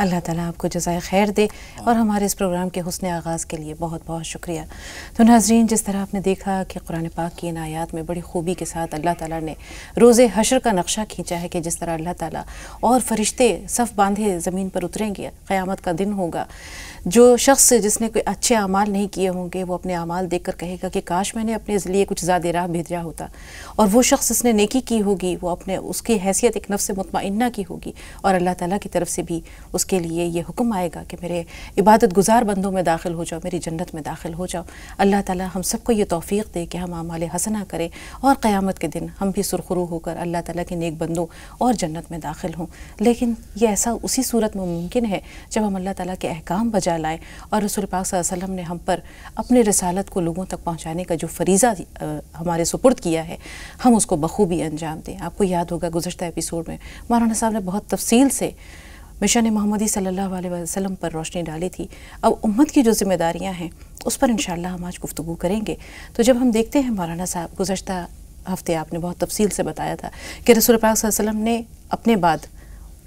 اللہ تعالیٰ آپ کو جزائے خیر دے اور ہمارے اس پروگرام کے حسن آغاز کے لیے بہت بہت شکریہ۔ تو ناظرین، جس طرح آپ نے دیکھا کہ قرآن پاک کی ان آیات میں بڑی خوبی کے ساتھ اللہ تعالیٰ نے روز حشر کا نقشہ کھینچا ہے کہ جس طرح اللہ تعالیٰ اور فرشتے صف باندھے زمین پر اتریں گے، قیامت کا دن ہوگا۔ جو شخص جس نے کوئی اچھے اعمال نہیں کیے ہوں گے وہ اپنے اعمال دیکھ کر کہے گا کہ کاش میں نے اپنے لیے کچھ زیادہ راہ بھیجا ہوتا، اور وہ شخص جس نے نیکی کی ہوگی وہ اس کی حیثیت ایک نفس مطمئنہ کی ہوگی، اور اللہ تعالیٰ کی طرف سے بھی اس کے لیے یہ حکم آئے گا کہ میرے عبادت گزار بندوں میں داخل ہو جاؤ، میری جنت میں داخل ہو جاؤ۔ اللہ تعالیٰ ہم سب کو یہ توفیق دے کہ ہم اعمال حسنہ کریں اور قیامت کے دن ہم بھی سرخرو ہو کر اللہ تعالیٰ کے نیک بندوں اور جنت میں داخل ہوں۔ لیکن یہ ایسا اسی صورت میں ممکن ہے جب ہم اللہ تعالیٰ کے احکام بجا لائیں، اور رسول پاک صلی اللہ علیہ وسلم نے ہم پر اپنے رسالت کو لوگوں تک پہنچانے کا جو فریضہ ہمارے سپرد کیا ہے ہم اس کو بخوبی انجام دیں۔ آپ کو یاد ہوگا گزشتہ ایپیسوڈ میں مولانا صاحب نے بہت تفصیل سے مشن محمدی صلی اللہ علیہ وسلم پر روشنی ڈالی تھی۔ اب امت کی جو ذمہ داریاں ہیں اس پر انشاءاللہ ہم آج گفتگو کریں گے۔ تو جب ہم دیکھتے ہیں مولانا صاحب، گزشتہ ہفتے آپ نے بہت تفصیل سے بتایا تھا کہ رسول پاک صلی اللہ علیہ وسلم نے اپنے بعد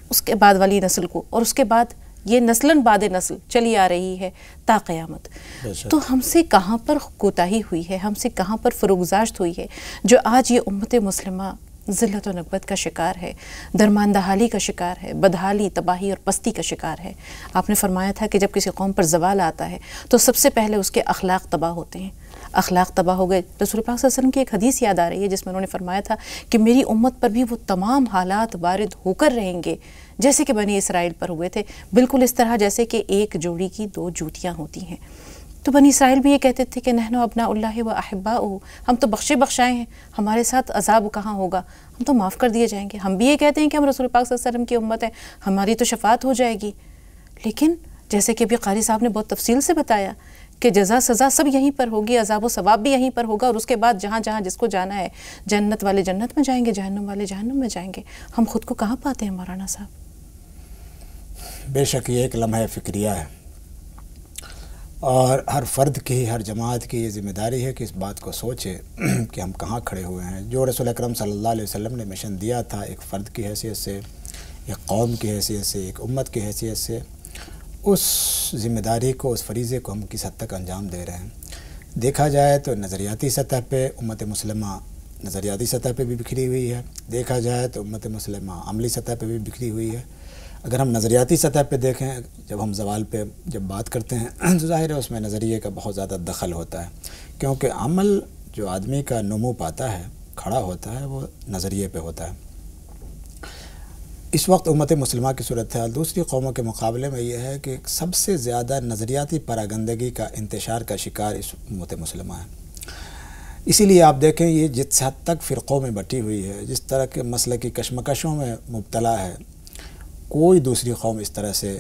اس کے بعد والی نسل کو، اور اس کے بعد یہ نسلاً بعد نسل چلی آ رہی ہے تا قیامت، تو ہم سے کہاں پر کوتاہی ہوئی ہے، ہم سے کہاں پر فروگزاشت ہوئی ہے جو آج یہ امت مسلمہ ذلت و نکبت کا شکار ہے، درماندہ حالی کا شکار ہے، بدحالی، تباہی اور پستی کا شکار ہے۔ آپ نے فرمایا تھا کہ جب کسی قوم پر زوال آتا ہے تو سب سے پہلے اس کے اخلاق تباہ ہوتے ہیں، اخلاق تباہ ہو گئے۔ رسول پاک صلی اللہ علیہ وسلم کی ایک حدیث یاد آ رہی ہے جس میں انہوں نے فرمایا تھا کہ میری امت پر بھی وہ تمام حالات وارد ہو کر رہیں گے جیسے کہ بنی اسرائیل پر ہوئے تھے، بالکل اس طرح جیسے کہ ایک جوڑی کی دو جوتیاں ہوتی ہیں۔ تو بنی اسرائیل بھی یہ کہتے تھے کہ نحن ابناء اللہ و احباؤہ، ہم تو بخشے بخشائے ہیں، ہمارے ساتھ عذاب کہاں ہوگا، ہم تو معاف کر دیے جائیں گے۔ ہم بھی یہ کہتے ہیں کہ ہم رسول پاک صلی اللہ علیہ وسلم کی امت ہیں، ہماری تو شفاعت ہو جائے گی۔ لیکن جیسے کہ ابھی قاری صاحب نے بہت تفصیل سے بتایا کہ جزا سزا سب یہیں پر ہوگی، عذاب و ثواب بھی یہیں پر ہوگا، اور اس کے بعد جہاں جہاں جس کو جانا ہے، جنت والے جنت میں جائیں گے، جہنم والے جہنم میں جائیں گے۔ ہم خود کو کہاں پاتے ہیں مولانا صاحب؟ بے شک یہ ایک لمحہ فکریہ ہے، اور ہر فرد کی، ہر جماعت کی یہ ذمہ داری ہے کہ اس بات کو سوچے کہ ہم کہاں کھڑے ہوئے ہیں۔ جو رسول اکرم صلی اللہ علیہ وسلم نے مشن دیا تھا ایک فرد کی حیثیت سے، ایک قوم کی حیثیت سے، ایک امت کی حیثیت سے، اس ذمہ داری کو، اس فریضے کو ہم کس حد تک انجام دے رہے ہیں۔ دیکھا جائے تو نظریاتی سطح پہ امت مسلمہ نظریاتی سطح پہ بھی بکھری ہوئی ہے، دیکھا جائے تو امت مسلمہ عملی سطح پہ بھی بکھری ہوئی ہے۔ اگر ہم نظریاتی سطح پہ دیکھیں، جب ہم زوال پہ جب بات کرتے ہیں تو ظاہر ہے اس میں نظریے کا بہت زیادہ دخل ہوتا ہے، کیونکہ عمل جو آدمی کا نمو پاتا ہے، کھڑا ہوتا ہے، وہ نظریے پہ ہوتا ہے۔ اس وقت امت مسلمہ کی صورتحال دوسری قوموں کے مقابلے میں یہ ہے کہ سب سے زیادہ نظریاتی پراگندگی کا انتشار کا شکار اس امت مسلمہ ہے۔ اسی لیے آپ دیکھیں یہ جس حد تک فرقوں میں بٹی ہوئی ہے، جس طرح کے مسلکی کشمکشوں میں مبتلا ہے، کوئی دوسری قوم اس طرح سے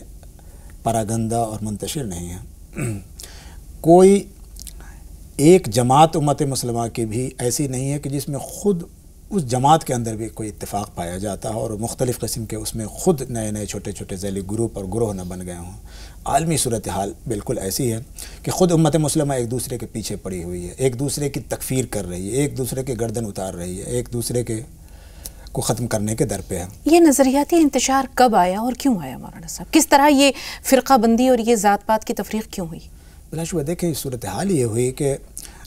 پراگندہ اور منتشر نہیں ہے۔ کوئی ایک جماعت امت مسلمہ کی بھی ایسی نہیں ہے کہ جس میں خود اس جماعت کے اندر بھی کوئی اتفاق پایا جاتا ہے اور مختلف قسم کے اس میں خود نئے نئے چھوٹے چھوٹے ذیلی گروپ اور گروہ نہ بن گئے ہوں۔ عالمی صورتحال بالکل ایسی ہے کہ خود امت مسلمہ ایک دوسرے کے پیچھے پڑی ہوئی ہے، ایک دوسرے کی تکفیر کر رہی ہے، ایک دوسرے کے گردن اتار رہی ہے، ایک دوسرے کے کو ختم کرنے کے در پہ ہے۔ یہ نظریاتی انتشار کب آیا اور کیوں آیا مولانا صاحب؟ کس طرح یہ فرقہ بندی اور یہ ذات پات کی تفریق کیوں ہوئی؟ بلا شبہ دیکھیں صورتحال یہ ہوئی کہ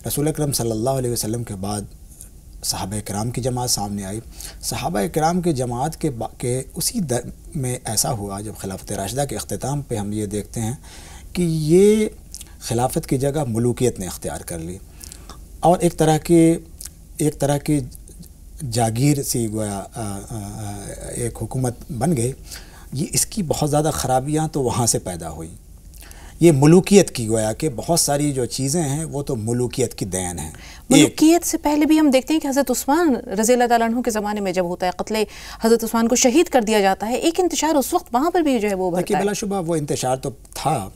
رسول اکرم صلی اللہ علیہ وسلم کے بعد صحابہ کرام کی جماعت سامنے آئی۔ صحابہ کرام کی جماعت کے اسی در میں ایسا ہوا جب خلافت راشدہ کے اختتام پہ ہم یہ دیکھتے ہیں کہ یہ خلافت کی جگہ ملوکیت نے اختیار کر لی، اور ایک طرح کی جاگیر سی گویا ایک حکومت بن گئی۔ یہ اس کی بہت زیادہ خرابیاں تو وہاں سے پیدا ہوئی۔ یہ ملوکیت کی گویا کہ بہت ساری جو چیزیں ہیں وہ تو ملوکیت کی دین ہیں۔ ملوکیت سے پہلے بھی ہم دیکھتے ہیں کہ حضرت عثمان رضی اللہ تعالیٰ عنہ کے زمانے میں جب ہوتا ہے قتل حضرت عثمان کو شہید کر دیا جاتا ہے، ایک انتشار اس وقت وہاں پر بھی جو ہے وہ بڑھتا ہے۔ بلا شبہ وہ انتشار تو تھا،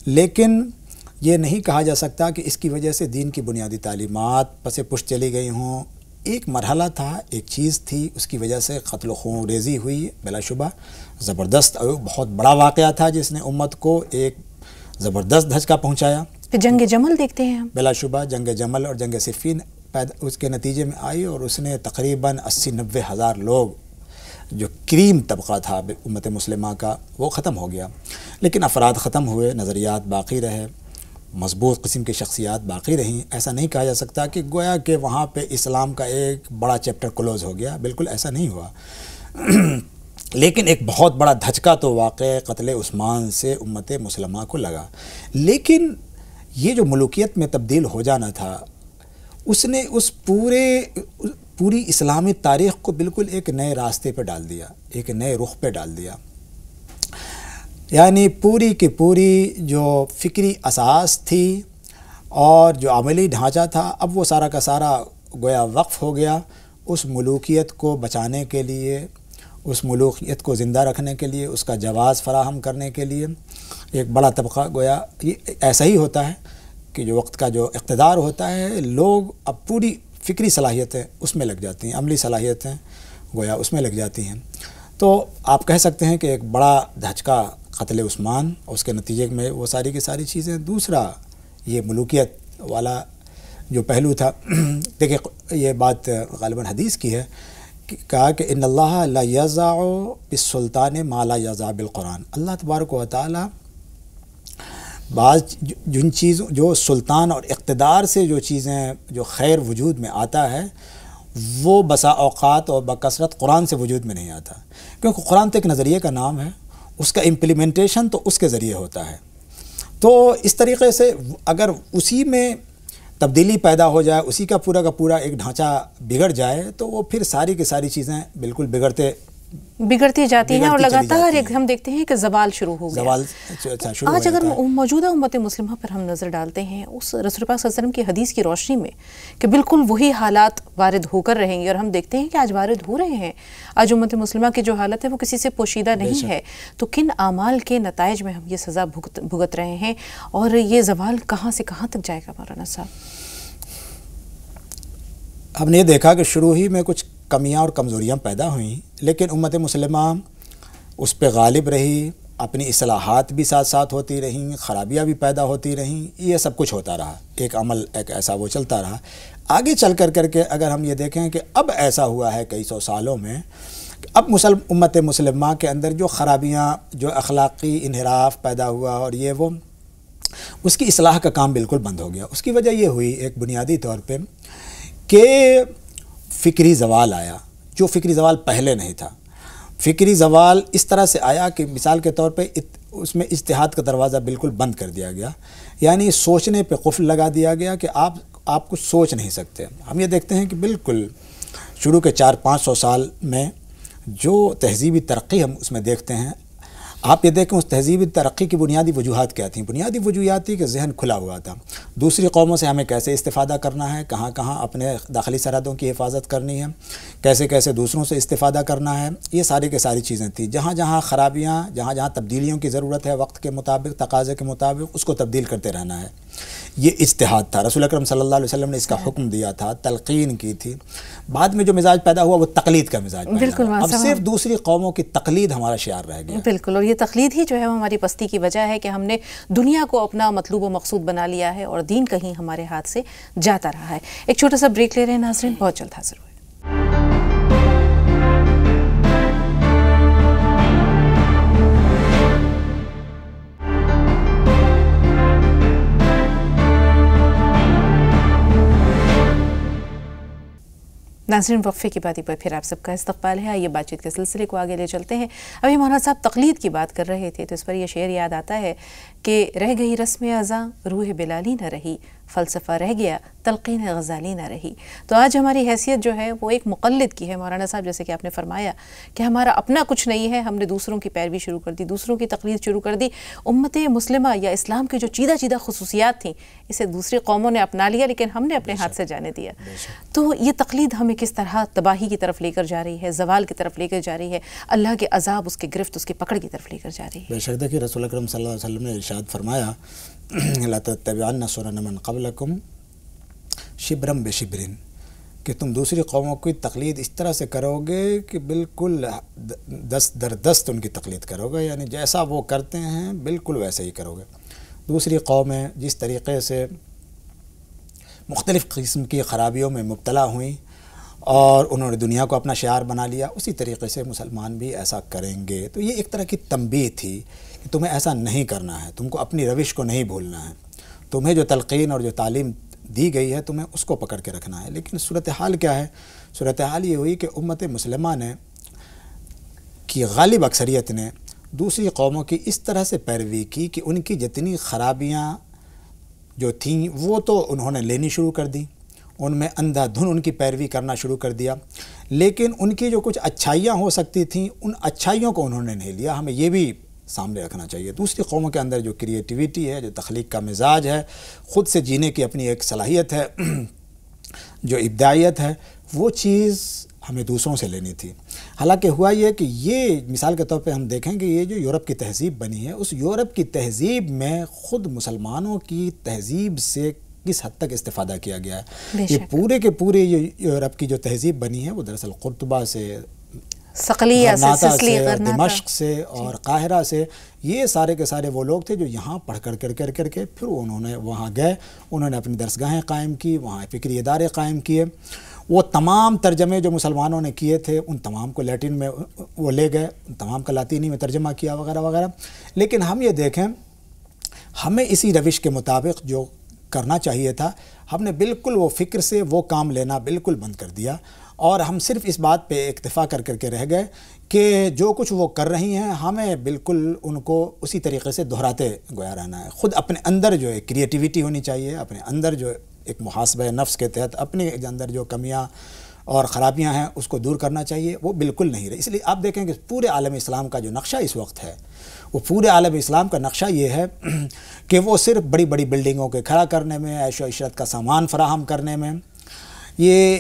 لیکن یہ نہیں کہا جا سکتا کہ اس کی وجہ سے دین کی بنیادی تعلیمات پس پش چلی گئی ہوں۔ ایک مرحلہ تھا، ایک چیز تھی، اس کی وجہ سے قتل و خون ریزی ہوئی، بلا شبہ زبردست اور بہت بڑا واقعہ تھا جس نے امت کو ایک زبردست دھچکا پہنچایا۔ جنگ جمل دیکھتے ہیں ہم، بلا شبہ جنگ جمل اور جنگ صفین اس کے نتیجے میں آئی، اور اس نے تقریباً 80-90 ہزار لوگ جو کریم طبقہ تھا امت مسلمہ کا وہ ختم ہو گیا، لیکن افراد ختم ہوئے، نظریات باقی رہے، مضبوط قسم کی شخصیات باقی رہیں۔ ایسا نہیں کہا جا سکتا کہ گویا کہ وہاں پہ اسلام کا ایک بڑا چیپٹر کلوز ہو گیا، بالکل ایسا نہیں ہوا۔ لیکن ایک بہت بڑا دھچکا تو واقع قتل عثمان سے امت مسلمہ کو لگا، لیکن یہ جو ملوکیت میں تبدیل ہو جانا تھا اس نے اس پوری اسلامی تاریخ کو بالکل ایک نئے راستے پہ ڈال دیا، ایک نئے رخ پہ ڈال دیا۔ یعنی پوری کی پوری جو فکری اساس تھی اور جو عملی ڈھانچہ تھا، اب وہ سارا کا سارا گویا وقف ہو گیا اس ملوکیت کو بچانے کے لیے، اس ملوکیت کو زندہ رکھنے کے لیے، اس کا جواز فراہم کرنے کے لیے۔ ایک بڑا طبقہ گویا یہ ایسا ہی ہوتا ہے کہ جو وقت کا جو اقتدار ہوتا ہے، لوگ اب پوری فکری صلاحیتیں اس میں لگ جاتی ہیں، عملی صلاحیتیں گویا اس میں لگ جاتی ہیں۔ تو آپ کہہ سکتے ہیں کہ ایک بڑا دھچکا قتل عثمان اور اس کے نتیجے میں وہ ساری کی ساری چیزیں۔ دوسرا یہ ملوکیت والا جو پہلو تھا، دیکھیں یہ بات غالباً حدیث کی ہے، کہا کہ ان اللہ لا یضع بالسلطان ما لا یضع بالقرآن، اللہ تبارک و تعالی بعض جن چیزوں جو سلطان اور اقتدار سے جو چیزیں جو خیر وجود میں آتا ہے وہ بسا اوقات اور بکثرت قرآن سے وجود میں نہیں آتا، کیونکہ قرآن تو ایک نظریے کا نام ہے، اس کا امپلیمنٹیشن تو اس کے ذریعے ہوتا ہے۔ تو اس طریقے سے اگر اسی میں تبدیلی پیدا ہو جائے، اسی کا پورا ایک ڈھانچہ بگڑ جائے تو وہ پھر ساری کی ساری چیزیں بالکل بگڑتی جاتی ہیں اور لگاتار ایک ہم دیکھتے ہیں کہ زوال شروع ہو گیا۔ آج اگر موجودہ امت مسلمہ پر ہم نظر ڈالتے ہیں اس رسول پاک صلی اللہ علیہ وسلم کی حدیث کی روشنی میں کہ بالکل وہی حالات وارد ہو کر رہیں گے، اور ہم دیکھتے ہیں کہ آج وارد ہو رہے ہیں، آج امت مسلمہ کی جو حالت ہے وہ کسی سے پوشیدہ نہیں ہے، تو کن اعمال کے نتائج میں ہم یہ سزا بھگت رہے ہیں، اور یہ زوال کہاں سے کہاں تک جائے گا مولانا صاحب؟ ہم نے یہ دیکھا کہ شروع ہی میں کچھ کمیاں اور کمزوریاں پیدا ہوئیں، لیکن امت مسلمہ اس پہ غالب رہی، اپنی اصلاحات بھی ساتھ ساتھ ہوتی رہیں، خرابیاں بھی پیدا ہوتی رہیں، یہ سب کچھ ہوتا رہا، ایک عمل ایک ایسا وہ چلتا رہا۔ آگے چل کر کے اگر ہم یہ دیکھیں کہ اب ایسا ہوا ہے کئی سو سالوں میں، اب امت مسلمہ کے اندر جو خرابیاں، جو اخلاقی انحراف پیدا ہوا اور یہ وہ، اس کی اصلاح کا کام بالکل بند ہو گیا۔ اس کی وجہ یہ ہوئی ایک بنیادی طور پہ کہ فکری زوال آیا، جو فکری زوال پہلے نہیں تھا۔ فکری زوال اس طرح سے آیا کہ مثال کے طور پہ اس میں اجتہاد کا دروازہ بالکل بند کر دیا گیا، یعنی سوچنے پہ قفل لگا دیا گیا کہ آپ کچھ سوچ نہیں سکتے۔ ہم یہ دیکھتے ہیں کہ بالکل شروع کے 400-500 سال میں جو تہذیبی ترقی ہم اس میں دیکھتے ہیں، آپ یہ دیکھیں اس تہذیبی ترقی کی بنیادی وجوہات کیا تھیں؟ بنیادی وجوہات تھی کہ ذہن کھلا ہوا تھا، دوسری قوموں سے ہمیں کیسے استفادہ کرنا ہے، کہاں کہاں اپنے داخلی سرحدوں کی حفاظت کرنی ہے، کیسے کیسے دوسروں سے استفادہ کرنا ہے، یہ ساری کی ساری چیزیں تھیں۔ جہاں جہاں خرابیاں، جہاں جہاں تبدیلیوں کی ضرورت ہے وقت کے مطابق، تقاضے کے مطابق، اس کو تبدیل کرتے رہنا ہے، یہ اجتہاد تھا۔ رسول اکرم صلی اللہ علیہ وسلم نے اس کا حکم دیا تھا، تلقین کی تھی۔ بعد میں جو مزاج پیدا ہوا وہ تقلید کا مزاج پیدا ہوا، اب صرف دوسری قوموں کی تقلید ہمارا شعار رہ گیا۔ بالکل، اور یہ تقلید ہی جو ہے وہ ہماری پستی کی وجہ ہے کہ ہم نے دنیا کو اپنا مطلوب و مقصود بنا لیا ہے اور دین کہیں ہمارے ہاتھ سے جاتا رہا ہے۔ ایک چھوٹا سا بریک لے رہے ہیں ناظرین، بہت جلد حاضر ہوئے۔ ناظرین، وقفے کی باتیں پر پھر آپ سب کا استقبال ہے۔ آئیے بات چیت کے سلسلے کو آگے لے چلتے ہیں۔ ابھی مولانا صاحب تقلید کی بات کر رہے تھے تو اس پر یہ شعر یاد آتا ہے کہ رہ گئی رسم ازاں روح بلالی نہ رہی، فلسفہ رہ گیا تلقین غزالی نہ رہی۔ تو آج ہماری حیثیت جو ہے وہ ایک مقلد کی ہے مولانا صاحب، جیسے کہ آپ نے فرمایا کہ ہمارا اپنا کچھ نہیں ہے، ہم نے دوسروں کی پیروی شروع کر دی، دوسروں کی تقلید شروع کر دی۔ امت مسلمہ یا اسلام کی جو چیدہ خصوصیات تھیں اسے دوسری قوموں نے اپنا لیا، لیکن ہم نے اپنے ہاتھ سے جانے دیا۔ تو یہ تقلید ہمیں کس طرح تباہی کی طرف لے کر جا رہی ہے، زوال کی طرف لے کر جا رہی ہے، اللہ کے عذاب، اس کے گرفت، اس کے پکڑ کی طرف لے کر جا رہی ہے؟ بے شک دیکھیے رسول اکرم صلی اللہ علیہ وسلم نے ارشاد فرمایا لا تتبعن سنن من قبلکم شبرا بشبر، کہ تم دوسری قوموں کی تقلید اس طرح سے کرو گے کہ بالکل دست در دست ان کی تقلید کرو گے، یعنی جیسا وہ کرتے ہیں بالکل ویسے ہی کرو گے۔ دوسری قومیں جس طریقے سے مختلف قسم کی خرابیوں میں مبتلا ہوئیں اور انہوں نے دنیا کو اپنا شعار بنا لیا، اسی طریقے سے مسلمان بھی ایسا کریں گے۔ تو یہ ایک طرح کی تنبیہ تھی کہ تمہیں ایسا نہیں کرنا ہے، تم کو اپنی روش کو نہیں بھولنا ہے، تمہیں جو تلقین اور جو تعلیم دی گئی ہے تمہیں اس کو پکڑ کے رکھنا ہے۔ لیکن صورتحال کیا ہے؟ صورتحال یہ ہوئی کہ امت مسلمہ نے کی غالب اکثریت نے دوسری قوموں کی اس طرح سے پیروی کی کہ ان کی جتنی خرابیاں جو تھیں وہ تو انہوں نے لینی شروع کر دیں، ان میں اندھا دھن ان کی پیروی کرنا شروع کر دیا، لیکن ان کی جو کچھ اچھائیاں ہو سکتی تھیں ان اچھائیوں کو انہوں نے نہیں لیا۔ ہمیں یہ بھی سامنے رکھنا چاہیے، دوسری قوموں کے اندر جو کریٹیویٹی ہے، جو تخلیق کا مزاج ہے، خود سے جینے کی اپنی ایک صلاحیت ہے، جو ابداعیت ہے، وہ چیز ہمیں دوسروں سے لینی تھی۔ حالانکہ ہوا یہ کہ یہ مثال کے طور پہ ہم دیکھیں کہ یہ جو یورپ کی تہذیب بنی ہے، اس یورپ کی تہذیب میں خود مسلمانوں کی تہذیب سے کس حد تک استفادہ کیا گیا ہے۔ یہ پورے کے پورے یہ یورپ کی جو تہذیب بنی ہے وہ دراصل قرطبہ سے، صقلیہ سے، سسلی، دمشق سے اور قاہرہ سے، یہ سارے کے سارے وہ لوگ تھے جو یہاں پڑھ کر کے پھر انہوں نے وہاں گئے، انہوں نے اپنی درسگاہیں قائم کی، وہاں فکری ادارے قائم کیے۔ وہ تمام ترجمے جو مسلمانوں نے کیے تھے ان تمام کو لیٹن میں وہ لے گئے، ان تمام کا لاطینی میں ترجمہ کیا وغیرہ وغیرہ۔ لیکن ہم یہ دیکھیں، ہمیں اسی روش کے مطابق جو کرنا چاہیے تھا، ہم نے بالکل وہ فکر سے وہ کام لینا بالکل بند کر دیا، اور ہم صرف اس بات پہ اکتفا کر کے رہ گئے کہ جو کچھ وہ کر رہی ہیں ہمیں بالکل ان کو اسی طریقے سے دہراتے گویا رہنا ہے۔ خود اپنے اندر جو ایک کریٹیویٹی ہونی چاہیے، اپنے اندر جو ایک محاسبہ نفس کے تحت اپنے اندر جو کمیاں اور خرابیاں ہیں اس کو دور کرنا چاہیے، وہ بالکل نہیں رہی۔ اس لیے آپ دیکھیں کہ پورے عالم اسلام کا جو نقشہ اس وقت ہے، وہ پورے عالم اسلام کا نقشہ یہ ہے کہ وہ صرف بڑی بڑی بلڈنگوں کے کھڑا کرنے میں، عیش و عشرت کا سامان فراہم کرنے میں، یہ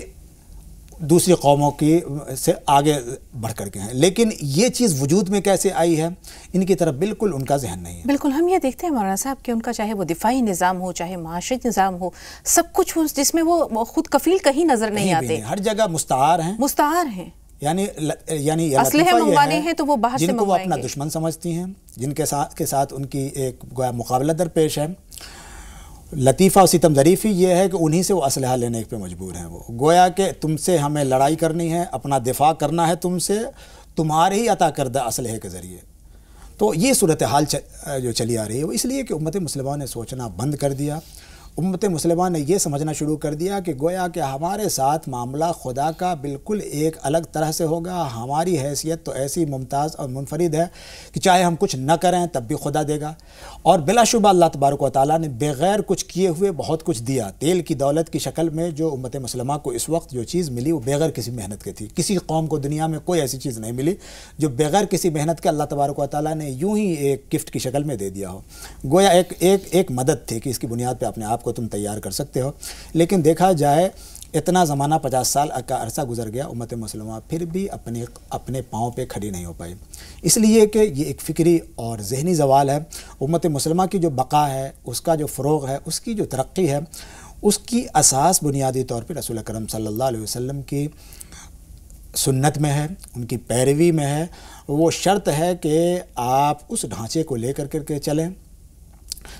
دوسری قوموں کی سے آگے بڑھ کر کے ہیں۔ لیکن یہ چیز وجود میں کیسے آئی ہے، ان کی طرف بالکل ان کا ذہن نہیں ہے۔ بالکل ہم یہ دیکھتے ہیں مولانا صاحب کہ ان کا چاہے وہ دفاعی نظام ہو، چاہے معاشی نظام ہو، سب کچھ ہو جس میں وہ خود کفیل کہیں نظر نہیں آتے، ہر جگہ مستعار ہیں، یعنی اسلحے منگوانے ہیں تو وہ باہر سے جن کو وہ منگوائیں اپنا گے، دشمن سمجھتی ہیں، جن کے ساتھ ان کی ایک گویا مقابلہ درپیش ہے۔ لطیفہ و ستم ظریفی یہ ہے کہ انہی سے وہ اسلحہ لینے پہ مجبور ہیں، وہ گویا کہ تم سے ہمیں لڑائی کرنی ہے، اپنا دفاع کرنا ہے تم سے، تمہارے ہی عطا کردہ اسلحے کے ذریعے۔ تو یہ صورتحال جو چلی آ رہی ہے وہ اس لیے کہ امت مسلمہ نے سوچنا بند کر دیا، امت مسلمہ نے یہ سمجھنا شروع کر دیا کہ گویا کہ ہمارے ساتھ معاملہ خدا کا بالکل ایک الگ طرح سے ہوگا، ہماری حیثیت تو ایسی ممتاز اور منفرد ہے کہ چاہے ہم کچھ نہ کریں تب بھی خدا دے گا، اور بلا شبہ اللہ تبارک و تعالیٰ نے بغیر کچھ کیے ہوئے بہت کچھ دیا۔ تیل کی دولت کی شکل میں جو امت مسلمہ کو اس وقت جو چیز ملی وہ بغیر کسی محنت کے تھی۔ کسی قوم کو دنیا میں کوئی ایسی چیز نہیں ملی جو بغیر کسی محنت کے اللہ تبارک و تعالیٰ نے یوں ہی ایک گفٹ کی شکل میں دے دیا ہو، گویا ایک مدد تھی کہ اس کی بنیاد پہ اپنے آپ کو تم تیار کر سکتے ہو۔ لیکن دیکھا جائے اتنا زمانہ 50 سال کا عرصہ گزر گیا، امت مسلمہ پھر بھی اپنے پاؤں پہ کھڑی نہیں ہو پائی، اس لیے کہ یہ ایک فکری اور ذہنی زوال ہے۔ امت مسلمہ کی جو بقا ہے، اس کا جو فروغ ہے، اس کی جو ترقی ہے، اس کی اساس بنیادی طور پہ رسول اکرم صلی اللہ علیہ وسلم کی سنت میں ہے، ان کی پیروی میں ہے۔ وہ شرط ہے کہ آپ اس ڈھانچے کو لے کر کے چلیں،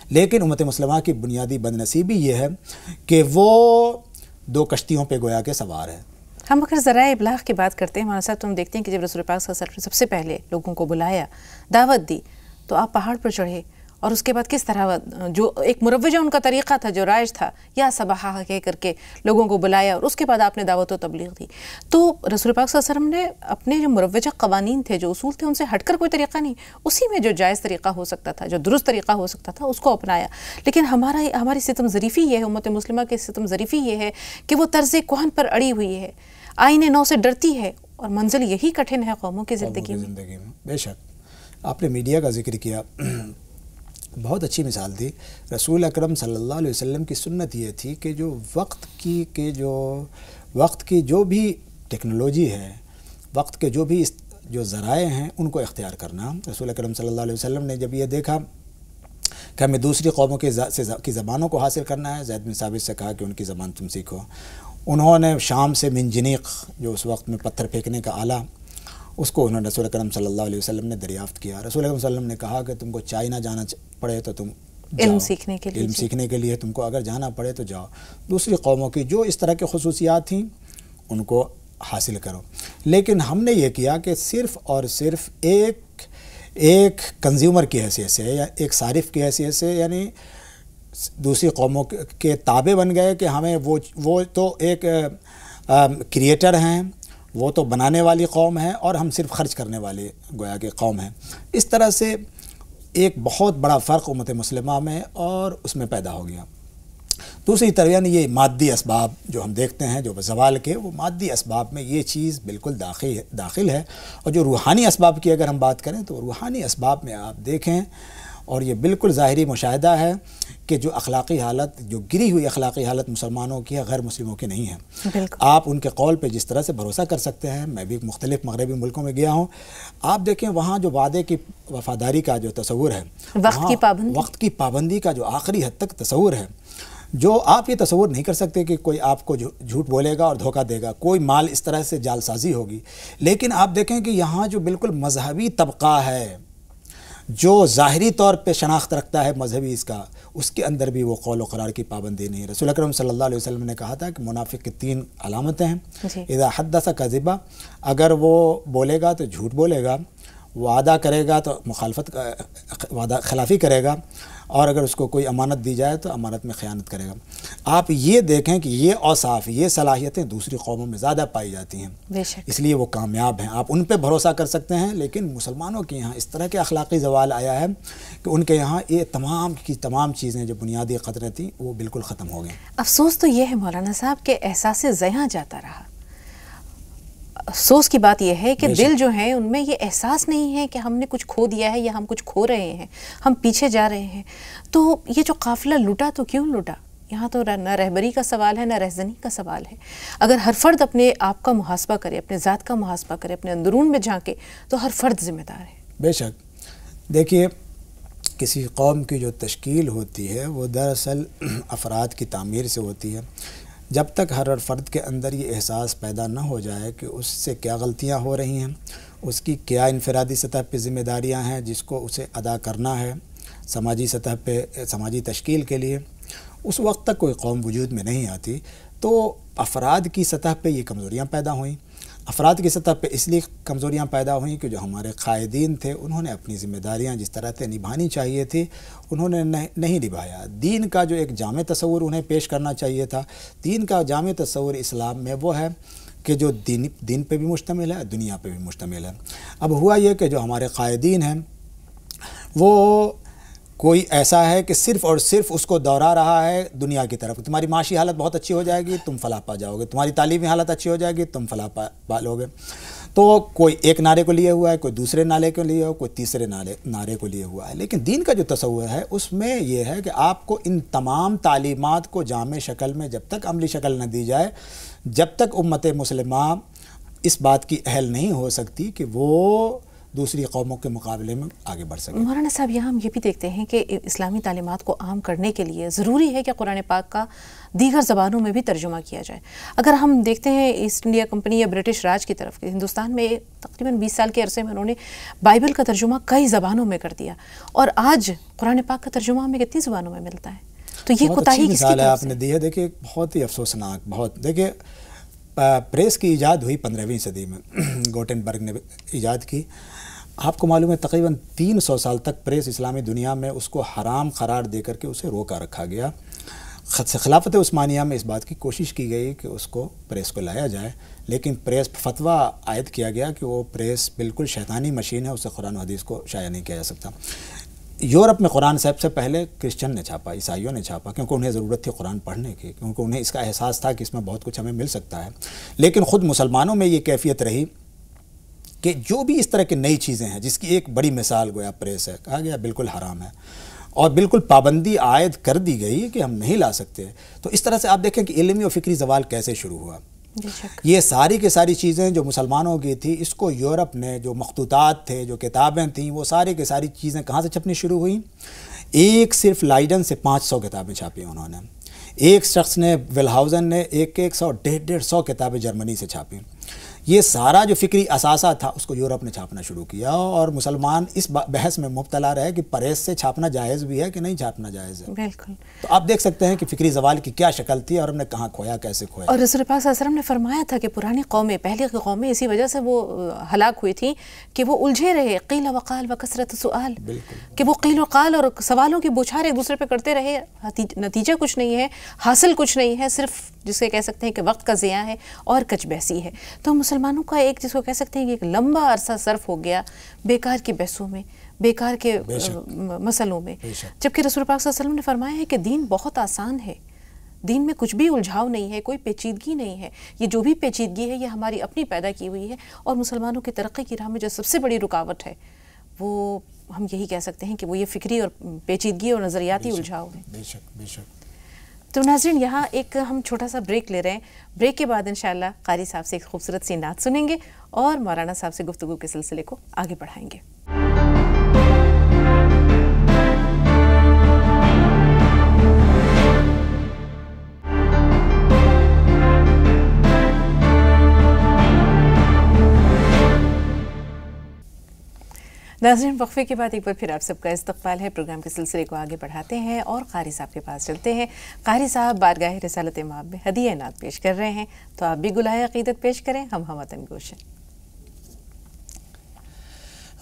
لیکن امت مسلمہ کی بنیادی بد نصیبی یہ ہے کہ وہ دو کشتیوں پہ گویا کے سوار ہے۔ ہم اگر ذرائع ابلاغ کی بات کرتے ہیں ہمارے ساتھ، تو ہم دیکھتے ہیں کہ جب رسول پاک صلی اللہ علیہ وسلم نے سب سے پہلے لوگوں کو بلایا، دعوت دی، تو آپ پہاڑ پر چڑھے، اور اس کے بعد کس طرح جو ایک مروجہ ان کا طریقہ تھا، جو رائج تھا، یا صباحا کہہ کر کے لوگوں کو بلایا، اور اس کے بعد آپ نے دعوت و تبلیغ دی۔ تو رسول پاک صلی اللہ علیہ وسلم نے اپنے جو مروجہ قوانین تھے، جو اصول تھے، ان سے ہٹ کر کوئی طریقہ نہیں، اسی میں جو جائز طریقہ ہو سکتا تھا، جو درست طریقہ ہو سکتا تھا، اس کو اپنایا۔ لیکن ہماری ستم ظریفی یہ ہے، امت مسلمہ کے ستم ظریفی یہ ہے کہ وہ طرز کہن پر اڑی ہوئی ہے، آئین نو سے ڈرتی ہے، اور منزل یہی کٹھن ہے قوموں کی زندگی میں۔ بے شک آپ نے میڈیا کا ذکر کیا، بہت اچھی مثال دی۔ رسول اکرم صلی اللہ علیہ وسلم کی سنت یہ تھی کہ جو وقت کی جو بھی ٹیکنالوجی ہے، وقت کے جو بھی جو ذرائع ہیں ان کو اختیار کرنا۔ رسول اکرم صلی اللہ علیہ وسلم نے جب یہ دیکھا کہ ہمیں دوسری قوموں کی زبانوں کو حاصل کرنا ہے، زید بن ثابت سے کہا کہ ان کی زبان تم سیکھو۔ انہوں نے شام سے منجنیق، جو اس وقت میں پتھر پھینکنے کا آلہ، اس کو انہوں نے رسول اکرم صلی اللہ علیہ وسلم نے دریافت کیا۔ رسول اکرم صلی اللہ علیہ وسلم نے کہا کہ تم کو چائنا جانا پڑے تو تم علم سیکھنے کے لیے تم کو اگر جانا پڑے تو جاؤ۔ دوسری قوموں کی جو اس طرح کی خصوصیات تھیں ان کو حاصل کرو، لیکن ہم نے یہ کیا کہ صرف اور صرف ایک کنزیومر کی حیثیت سے یا ایک صارف کی حیثیت سے، یعنی دوسری قوموں کے تابع بن گئے کہ ہمیں وہ تو ایک کریٹر ہیں، وہ تو بنانے والی قوم ہے اور ہم صرف خرچ کرنے والی گویا کہ قوم ہیں۔ اس طرح سے ایک بہت بڑا فرق امت مسلمہ میں اور اس میں پیدا ہو گیا۔ دوسری طرف یعنی یہ مادی اسباب جو ہم دیکھتے ہیں جو زوال کے، وہ مادی اسباب میں یہ چیز بالکل داخل ہے، اور جو روحانی اسباب کی اگر ہم بات کریں تو روحانی اسباب میں آپ دیکھیں، اور یہ بالکل ظاہری مشاہدہ ہے کہ جو اخلاقی حالت، جو گری ہوئی اخلاقی حالت مسلمانوں کی ہے، غیر مسلموں کی نہیں ہے۔ آپ ان کے قول پہ جس طرح سے بھروسہ کر سکتے ہیں، میں بھی مختلف مغربی ملکوں میں گیا ہوں، آپ دیکھیں وہاں جو وعدے کی وفاداری کا جو تصور ہے، وقت کی پابندی کا جو آخری حد تک تصور ہے، جو آپ یہ تصور نہیں کر سکتے کہ کوئی آپ کو جھوٹ بولے گا اور دھوکہ دے گا، کوئی مال اس طرح سے جال سازی ہوگی۔ لیکن آپ دیکھیں کہ یہاں جو بالکل مذہبی طبقہ ہے، جو ظاہری طور پہ شناخت رکھتا ہے مذہبی اس کے اندر بھی وہ قول و قرار کی پابندی نہیں ہے۔ رسول اکرم صلی اللہ علیہ وسلم نے کہا تھا کہ منافق کی 3 علامتیں ہیں۔ اذا حدث کذبا، اگر وہ بولے گا تو جھوٹ بولے گا، وعدہ کرے گا تو وعدہ خلافی کرے گا، اور اگر اس کو کوئی امانت دی جائے تو امانت میں خیانت کرے گا۔ آپ یہ دیکھیں کہ یہ اوصاف، یہ صلاحیتیں دوسری قوموں میں زیادہ پائی جاتی ہیں، بے شک، اس لیے وہ کامیاب ہیں۔ آپ ان پہ بھروسہ کر سکتے ہیں، لیکن مسلمانوں کے یہاں اس طرح کے اخلاقی زوال آیا ہے کہ ان کے یہاں یہ تمام کی تمام چیزیں جو بنیادی قدریں تھیں وہ بالکل ختم ہو گئیں۔ افسوس تو یہ ہے مولانا صاحب کہ احساس زیاں جاتا رہا۔ افسوس کی بات یہ ہے کہ دل جو ہیں ان میں یہ احساس نہیں ہے کہ ہم نے کچھ کھو دیا ہے یا ہم کچھ کھو رہے ہیں، ہم پیچھے جا رہے ہیں۔ تو یہ جو قافلہ لٹا تو کیوں لٹا؟ یہاں تو نہ رہبری کا سوال ہے، نہ رہزنی کا سوال ہے۔ اگر ہر فرد اپنے آپ کا محاسبہ کرے، اپنے ذات کا محاسبہ کرے، اپنے اندرون میں جھانکے، تو ہر فرد ذمہ دار ہے۔ بے شک، دیکھیے کسی قوم کی جو تشکیل ہوتی ہے وہ دراصل افراد کی تعمیر سے ہوتی ہے۔ جب تک ہر فرد کے اندر یہ احساس پیدا نہ ہو جائے کہ اس سے کیا غلطیاں ہو رہی ہیں، اس کی کیا انفرادی سطح پہ ذمہ داریاں ہیں جس کو اسے ادا کرنا ہے سماجی سطح پہ، سماجی تشکیل کے لیے، اس وقت تک کوئی قوم وجود میں نہیں آتی۔ تو افراد کی سطح پہ یہ کمزوریاں پیدا ہوئیں۔ افراد کی سطح پہ اس لیے کمزوریاں پیدا ہوئیں کہ جو ہمارے قائدین تھے انہوں نے اپنی ذمہ داریاں جس طرح سے نبھانی چاہیے تھی انہوں نے نہیں نبھایا۔ دین کا جو ایک جامع تصور انہیں پیش کرنا چاہیے تھا، دین کا جامع تصور اسلام میں وہ ہے کہ جو دین پہ بھی مشتمل ہے، دنیا پہ بھی مشتمل ہے۔ اب ہوا یہ کہ جو ہمارے قائدین ہیں وہ کوئی ایسا ہے کہ صرف اور صرف اس کو دوہرا رہا ہے دنیا کی طرف۔ تمہاری معاشی حالت بہت اچھی ہو جائے گی، تم فلاح پا جاؤ گے، تمہاری تعلیمی حالت اچھی ہو جائے گی، تم فلاح پا لو گے۔ تو کوئی ایک نعرے کو لیے ہوا ہے، کوئی دوسرے نعرے کو لیے ہوا ہے، کوئی تیسرے نعرے کو لیے ہوا ہے۔ لیکن دین کا جو تصور ہے اس میں یہ ہے کہ آپ کو ان تمام تعلیمات کو جامع شکل میں جب تک عملی شکل نہ دی جائے، جب تک امت مسلمہ اس بات کی اہل نہیں ہو سکتی کہ وہ دوسری قوموں کے مقابلے میں آگے بڑھ سکے۔ مولانا صاحب یہاں ہم یہ بھی دیکھتے ہیں کہ اسلامی تعلیمات کو عام کرنے کے لیے ضروری ہے کہ قرآن پاک کا دیگر زبانوں میں بھی ترجمہ کیا جائے۔ اگر ہم دیکھتے ہیں ایسٹ انڈیا کمپنی یا برٹش راج کی طرف، ہندوستان میں تقریباً 20 سال کے عرصے میں انہوں نے بائبل کا ترجمہ کئی زبانوں میں کر دیا، اور آج قرآن پاک کا ترجمہ ہمیں کتنی زبانوں میں ملتا ہے؟ تو یہ کوتاہی کس کی مثال ہے طرف آپ نے دی ہے۔ دیکھیے بہت ہی افسوسناک، بہت دیکھیے پریس کی ایجاد ہوئی 15ویں صدی میں، گوٹنبرگ نے ایجاد کی۔ آپ کو معلوم ہے تقریباً 300 سال تک پریس اسلامی دنیا میں اس کو حرام قرار دے کر کے اسے روکا رکھا گیا۔ خلافت عثمانیہ میں اس بات کی کوشش کی گئی کہ اس کو پریس کو لایا جائے، لیکن پریس فتویٰ عائد کیا گیا کہ وہ پریس بالکل شیطانی مشین ہے، اسے قرآن و حدیث کو شائع نہیں کیا جا سکتا۔ یورپ میں قرآن صاحب سے پہلے کرسچن نے چھاپا، عیسائیوں نے چھاپا، کیونکہ انہیں ضرورت تھی قرآن پڑھنے کی، کیونکہ انہیں اس کا احساس تھا کہ اس میں بہت کچھ ہمیں مل سکتا ہے۔ لیکن خود مسلمانوں میں یہ کیفیت رہی کہ جو بھی اس طرح کی نئی چیزیں ہیں، جس کی ایک بڑی مثال گویا پریس ہے، کہا گیا بالکل حرام ہے، اور بالکل پابندی عائد کر دی گئی کہ ہم نہیں لا سکتے۔ تو اس طرح سے آپ دیکھیں کہ علمی و فکری زوال کیسے شروع ہوا۔ یہ ساری کی ساری چیزیں جو مسلمانوں کی تھی، اس کو یورپ نے جو مخطوطات تھے، جو کتابیں تھیں، وہ ساری کی ساری چیزیں کہاں سے چھپنی شروع ہوئیں؟ ایک صرف لائڈن سے 500 کتابیں چھاپی انہوں نے، ایک شخص نے ولہاؤزن نے 100 150 کتابیں جرمنی سے چھاپیں۔ یہ سارا جو فکری اثاثہ تھا اس کو یورپ نے چھاپنا شروع کیا، اور مسلمان اس بحث میں مبتلا رہے کہ پریس سے چھاپنا جائز بھی ہے کہ نہیں چھاپنا جائز ہے۔ بالکل، تو آپ دیکھ سکتے ہیں کہ فکری زوال کی کیا شکل تھی اور ہم نے کہاں کھویا، کیسے کھویا۔ اور رسول پاک صلی اللہ علیہ وسلم نے فرمایا تھا کہ پرانی قومیں، پہلی قومیں اسی وجہ سے وہ ہلاک ہوئی تھیں کہ وہ الجھے رہے، قیل وقال وکثرت سؤال، کہ وہ قیل و قال اور سوالوں کی بوچھار ایک دوسرے پہ کرتے رہے، نتیجہ کچھ نہیں ہے، حاصل کچھ نہیں ہے، صرف جس کے کہہ سکتے ہیں کہ وقت کا ضیاع ہے اور کچ بحثی ہے۔ تو مسلمانوں کا ایک جس کو کہہ سکتے ہیں کہ ایک لمبا عرصہ صرف ہو گیا بیکار کی بحثوں میں، بیکار کے مسئلوں میں، جبکہ رسول پاک صلی اللہ علیہ وسلم نے فرمایا ہے کہ دین بہت آسان ہے، دین میں کچھ بھی الجھاؤ نہیں ہے، کوئی پیچیدگی نہیں ہے، یہ جو بھی پیچیدگی ہے یہ ہماری اپنی پیدا کی ہوئی ہے، اور مسلمانوں کی ترقی کی راہ میں جو سب سے بڑی رکاوٹ ہے وہ ہم یہی کہہ سکتے ہیں کہ وہ یہ فکری اور پیچیدگی اور نظریاتی الجھاؤ ہے۔ بے شک بے شک۔ تو ناظرین یہاں ایک ہم چھوٹا سا بریک لے رہے ہیں، بریک کے بعد انشاءاللہ قاری صاحب سے ایک خوبصورت سی نعت سنیں گے اور مولانا صاحب سے گفتگو کے سلسلے کو آگے بڑھائیں گے۔ ناظرین وقفے کے بعد ایک بار پھر آپ سب کا استقبال ہے، پروگرام کے سلسلے کو آگے بڑھاتے ہیں اور قاری صاحب کے پاس چلتے ہیں۔ قاری صاحب بارگاہ رسالت مآب میں ہدیہ نعت پیش کر رہے ہیں، تو آپ بھی گلہائے عقیدت پیش کریں، ہم وطن گوش ہیں۔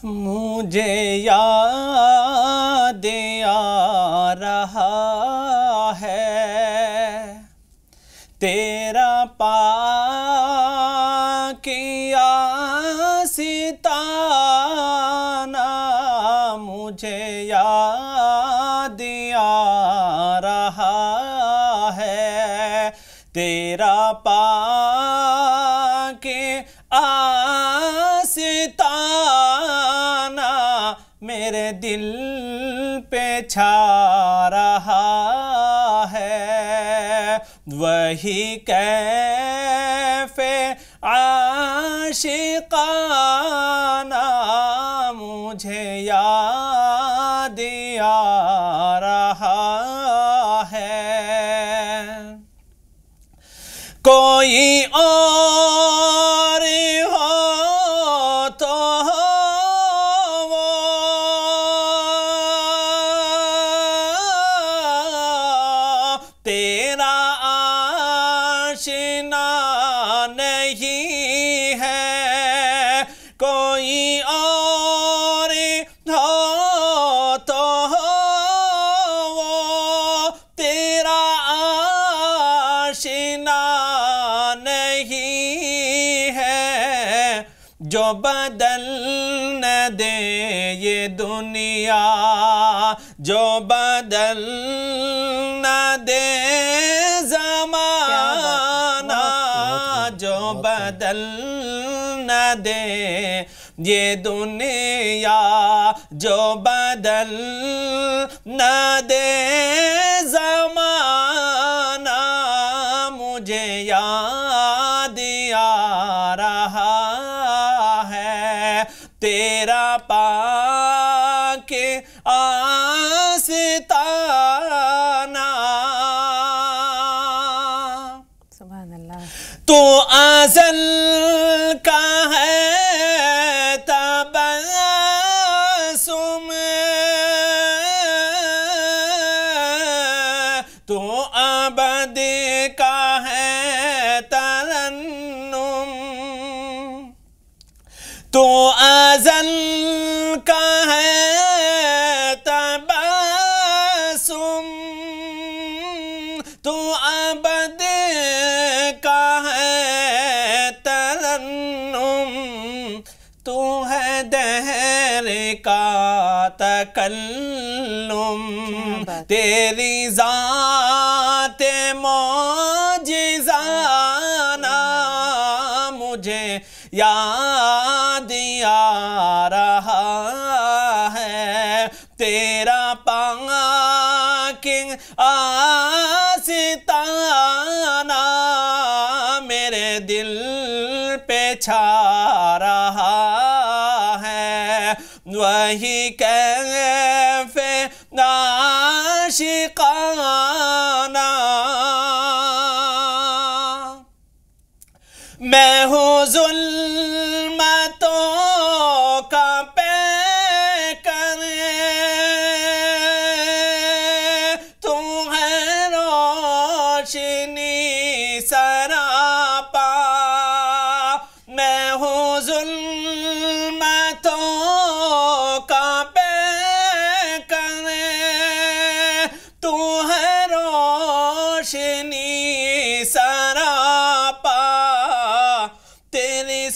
مجھے یاد آ رہا ہے تیرا پاک آستانہ، مجھے یاد آ رہا ہے تیرا پاک آستانہ، میرے دل پہ چھا رہا ہے وہی کیف عاشقانہ، مجھے یاد آ رہا ہے۔ کوئی اور ہو تو تیرا آشنا نہیں ہے، کوئی اور ہو تو تیرا آشنا نہیں ہے، جو بدل نہ دے یہ دنیا، جو بدل نہ دے زمانہ، جو بدل نہ دے یہ دنیا، جو بدل نہ دے زمانہ، مجھے یاد آ رہا ہے تیرا پاک آستانہ۔ سبحان اللہ۔ تو ازل کا ہے تبسم، تو ابد کا ہے ترنم، تو ازل کا ہے تبسم، تو ابد کا ہے ترنم، تو ہے دہر کا تکلم، تیری ذات معجزانہ، مجھے یاد آ رہا ہے تیرا پاک آستانہ، میرے دل پہ چھا رہا ہے وہی کیف عاشقانہ۔ میں ہوں ظلم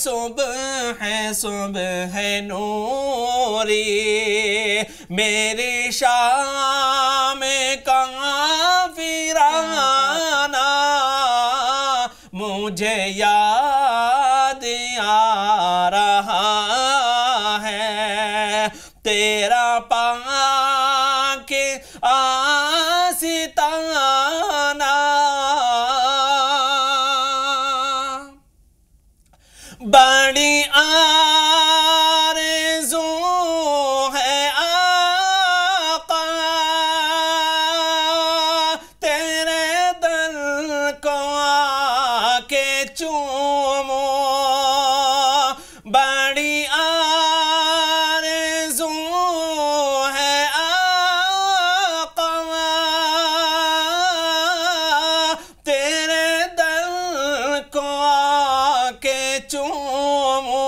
صبح نوری میری شام کافرانہ مجھے یاد آ رہا ہے تیرا پاک آستانہ بڑی آرزو ہے آقا تیرے در کو آ کے چومو بڑی آرزو ہے آقا تیرے در کو آ کے چومو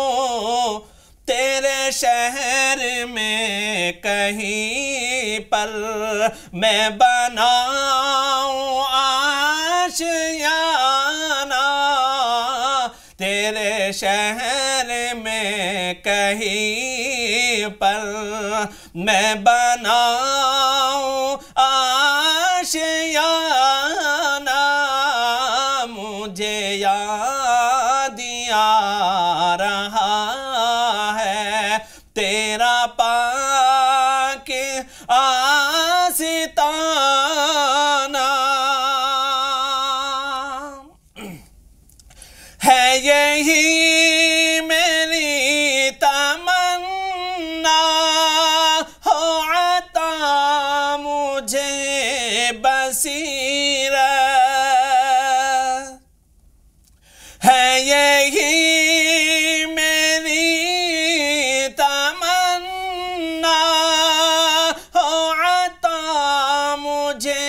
تیرے شہر میں کہیں پر میں بناؤں آشیانہ تیرے شہر میں کہیں پر میں بناؤں آشیانہ مجھے یاد آ رہا ہے تیرا پاک آستانہ ہے یہی میری تمنا ہو عطا مجھے بصیرت ہے یہی میری تمنا ہو عطا مجھے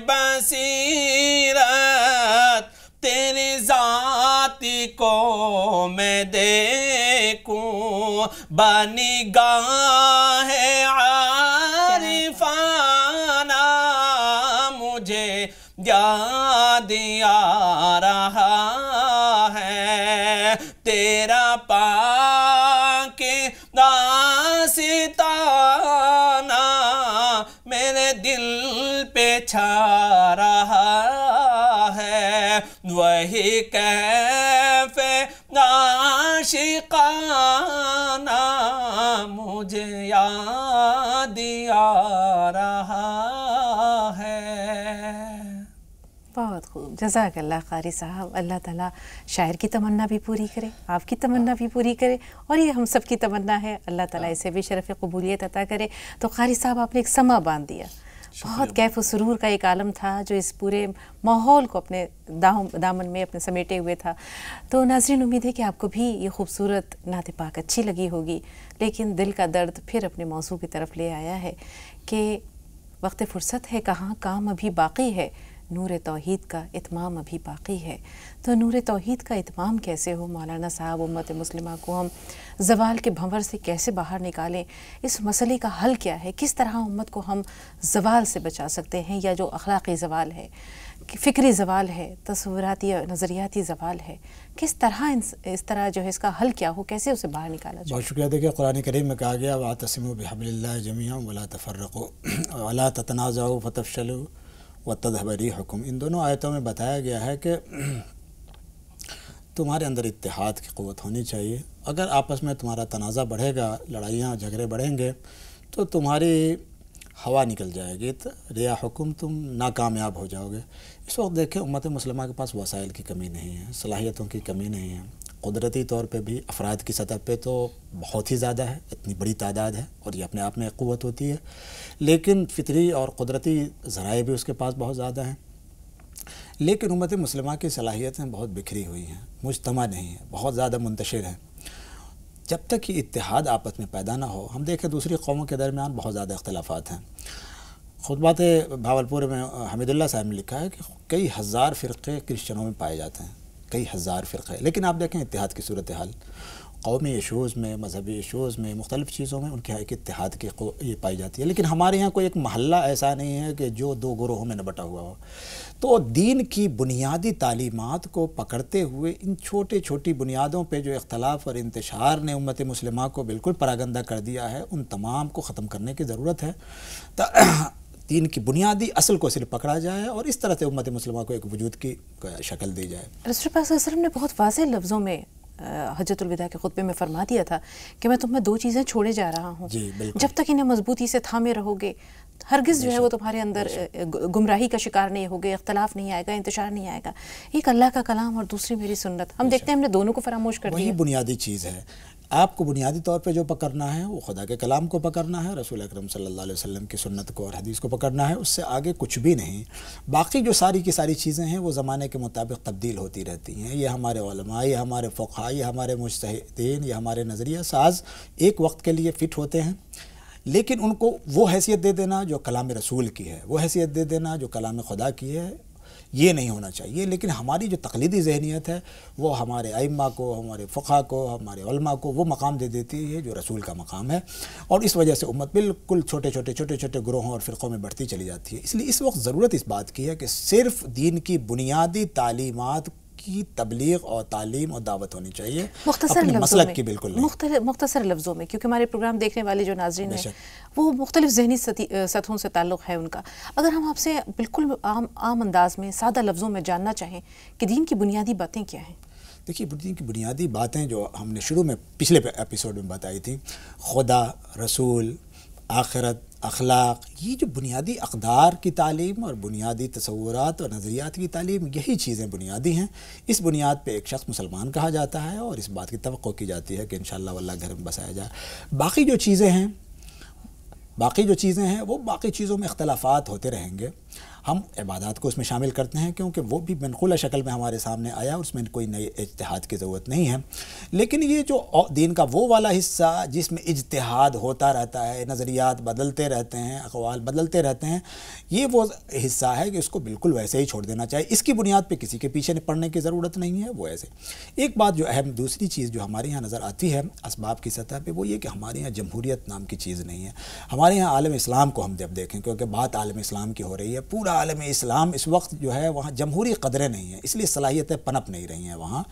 بصیرت تیری ذات کو میں دیکھوں بنگاہ عارفانہ مجھے یاد آ رہا ہے تیرا پاک آستانہ میرے دل پہ چھا رہا ہے وہی کیف عاشقانہ مجھے یاد آ رہا ہے۔ بہت خوب، جزاک اللہ قاری صاحب۔ اللہ تعالیٰ شاعر کی تمنا بھی پوری کرے، آپ کی تمنا بھی پوری کرے، اور یہ ہم سب کی تمنا ہے اللہ تعالیٰ اسے بھی شرف قبولیت عطا کرے۔ تو قاری صاحب آپ نے ایک سما باندھ دیا، بہت کیف و سرور کا ایک عالم تھا جو اس پورے ماحول کو اپنے دامن میں اپنے سمیٹے ہوئے تھا۔ تو ناظرین، امید ہے کہ آپ کو بھی یہ خوبصورت نعت پاک اچھی لگی ہوگی، لیکن دل کا درد پھر اپنے موضوع کی طرف لے آیا ہے کہ وقت فرصت ہے کہاں، کام ابھی باقی ہے، نور توحید کا اتمام ابھی باقی ہے۔ تو نور توحید کا اتمام کیسے ہو مولانا صاحب، امت مسلمہ کو ہم زوال کے بھنور سے کیسے باہر نکالیں، اس مسئلے کا حل کیا ہے، کس طرح امت کو ہم زوال سے بچا سکتے ہیں، یا جو اخلاقی زوال ہے، فکری زوال ہے، تصوراتی نظریاتی زوال ہے، کس طرح اس طرح جو ہے اس کا حل کیا ہو، کیسے اسے باہر نکالا جائے؟ بہت شکریہ۔ دیکھیے قرآن کریم میں کہا گیا وَاعْتَصِمُوا بِحَبْلِ اللَّهِ جَمِيعًا وَلَا تَفَرَّقُوا وَلَا تَتَنَازَعُوا فَتَفْشَلُوا وَتَذْهَبَ رِيحُكُمْ۔ ان دونوں آیتوں میں بتایا گیا ہے کہ تمہارے اندر اتحاد کی قوت ہونی چاہیے۔ اگر آپس میں تمہارا تنازع بڑھے گا، لڑائیاں جھگڑے بڑھیں گے، تو تمہاری ہوا نکل جائے گی، ریاحکم، تم ناکامیاب ہو جاؤ گے۔ اس وقت دیکھیں امت مسلمہ کے پاس وسائل کی کمی نہیں ہے، صلاحیتوں کی کمی نہیں ہے، قدرتی طور پہ بھی افراد کی سطح پہ تو بہت ہی زیادہ ہے، اتنی بڑی تعداد ہے، اور یہ اپنے آپ میں ایک قوت ہوتی ہے، لیکن فطری اور قدرتی ذرائع بھی اس کے پاس بہت زیادہ ہیں۔ لیکن امت مسلمہ کی صلاحیتیں بہت بکھری ہوئی ہیں، مجتمع نہیں ہیں، بہت زیادہ منتشر ہیں۔ جب تک یہ اتحاد آپس میں پیدا نہ ہو، ہم دیکھیں دوسری قوموں کے درمیان بہت زیادہ اختلافات ہیں۔ خطبات بھاولپور میں حمید اللہ صاحب نے لکھا ہے کہ کئی ہزار فرقے کرسچنوں میں پائے جاتے ہیں، کئی ہزار فرقے، لیکن آپ دیکھیں اتحاد کی صورتحال، قومی ایشوز میں، مذہبی ایشوز میں، مختلف چیزوں میں ان کے ایک اتحاد کی یہ پائی جاتی ہے. لیکن ہمارے یہاں کوئی ایک محلہ ایسا نہیں ہے کہ جو دو گروہوں میں نہ بٹا ہوا ہو. تو دین کی بنیادی تعلیمات کو پکڑتے ہوئے ان چھوٹی چھوٹی بنیادوں پہ جو اختلاف اور انتشار نے امت مسلمہ کو بالکل پراگندہ کر دیا ہے، ان تمام کو ختم کرنے کی ضرورت ہے. دین کی بنیادی اصل کو صرف پکڑا جائے اور اس طرح سے امت مسلمہ کو ایک وجود کی شکل دی جائے. رسول پاک صلی اللہ علیہ وسلم نے بہت واضح لفظوں میں حجۃ الوداع کے خطبے میں فرما دیا تھا کہ میں تمہیں دو چیزیں چھوڑے جا رہا ہوں. جی بالکل. جب تک انہیں مضبوطی سے تھامے رہو گے ہرگز جو ہے وہ تمہارے اندر گمراہی کا شکار نہیں ہوگے، اختلاف نہیں آئے گا، انتشار نہیں آئے گا. ایک اللہ کا کلام اور دوسری میری سنت. ہم دیکھتے ہیں ہم نے دونوں کو فراموش کر دیا. وہی بنیادی چیز ہے. آپ کو بنیادی طور پہ جو پکڑنا ہے وہ خدا کے کلام کو پکڑنا ہے، رسول اکرم صلی اللہ علیہ وسلم کی سنت کو اور حدیث کو پکڑنا ہے، اس سے آگے کچھ بھی نہیں. باقی جو ساری کی ساری چیزیں ہیں وہ زمانے کے مطابق تبدیل ہوتی رہتی ہیں. یہ ہمارے علماء، یہ ہمارے فقہاء، یہ ہمارے مجتہدین، یہ ہمارے نظریہ ساز ایک وقت کے لیے فٹ ہوتے ہیں، لیکن ان کو وہ حیثیت دے دینا جو کلام رسول کی ہے، وہ حیثیت دے دینا جو کلام خدا کی ہے، یہ نہیں ہونا چاہیے. لیکن ہماری جو تقلیدی ذہنیت ہے وہ ہمارے ائمہ کو، ہمارے فقہاء کو، ہمارے علماء کو وہ مقام دے دیتی ہے جو رسول کا مقام ہے، اور اس وجہ سے امت بالکل چھوٹے چھوٹے گروہوں اور فرقوں میں بڑھتی چلی جاتی ہے. اس لیے اس وقت ضرورت اس بات کی ہے کہ صرف دین کی بنیادی تعلیمات کی تبلیغ اور تعلیم اور دعوت ہونی چاہیے، اپنے مسلک کی بالکل نہیں. مختصر لفظوں میں، کیونکہ ہمارے پروگرام دیکھنے والے جو ناظرین ہیں وہ مختلف ذہنی سطحوں سے تعلق ہے ان کا. اگر ہم آپ سے بالکل عام انداز میں سادہ لفظوں میں جاننا چاہیں کہ دین کی بنیادی باتیں کیا ہیں؟ دیکھیے دین کی بنیادی باتیں جو ہم نے شروع میں پچھلے ایپیسوڈ میں بتائی تھی، خدا، رسول، آخرت، اخلاق، یہ جو بنیادی اقدار کی تعلیم اور بنیادی تصورات اور نظریات کی تعلیم، یہی چیزیں بنیادی ہیں. اس بنیاد پہ ایک شخص مسلمان کہا جاتا ہے اور اس بات کی توقع کی جاتی ہے کہ انشاءاللہ واللہ گھر میں بسایا جائے. باقی جو چیزیں ہیں وہ باقی چیزوں میں اختلافات ہوتے رہیں گے. ہم عبادات کو اس میں شامل کرتے ہیں کیونکہ وہ بھی منقولہ شکل میں ہمارے سامنے آیا، اس میں کوئی نئے اجتہاد کی ضرورت نہیں ہے. لیکن یہ جو دین کا وہ والا حصہ جس میں اجتہاد ہوتا رہتا ہے، نظریات بدلتے رہتے ہیں، اقوال بدلتے رہتے ہیں، یہ وہ حصہ ہے کہ اس کو بالکل ویسے ہی چھوڑ دینا چاہیے. اس کی بنیاد پہ کسی کے پیچھے پڑنے کی ضرورت نہیں ہے. وہ ایسے ایک بات جو اہم دوسری چیز جو ہمارے یہاں نظر آتی ہے اسباب کی سطح پہ، وہ یہ کہ ہمارے یہاں جمہوریت نام کی چیز نہیں ہے. ہمارے یہاں عالم اسلام کو ہم جب دیکھیں، کیونکہ بات عالم اسلام کی ہو رہی ہے، پورا عالم اسلام اس وقت جو ہے وہاں جمہوری قدریں نہیں ہیں، اس لیے صلاحیتیں پنپ نہیں رہی ہیں. وہاں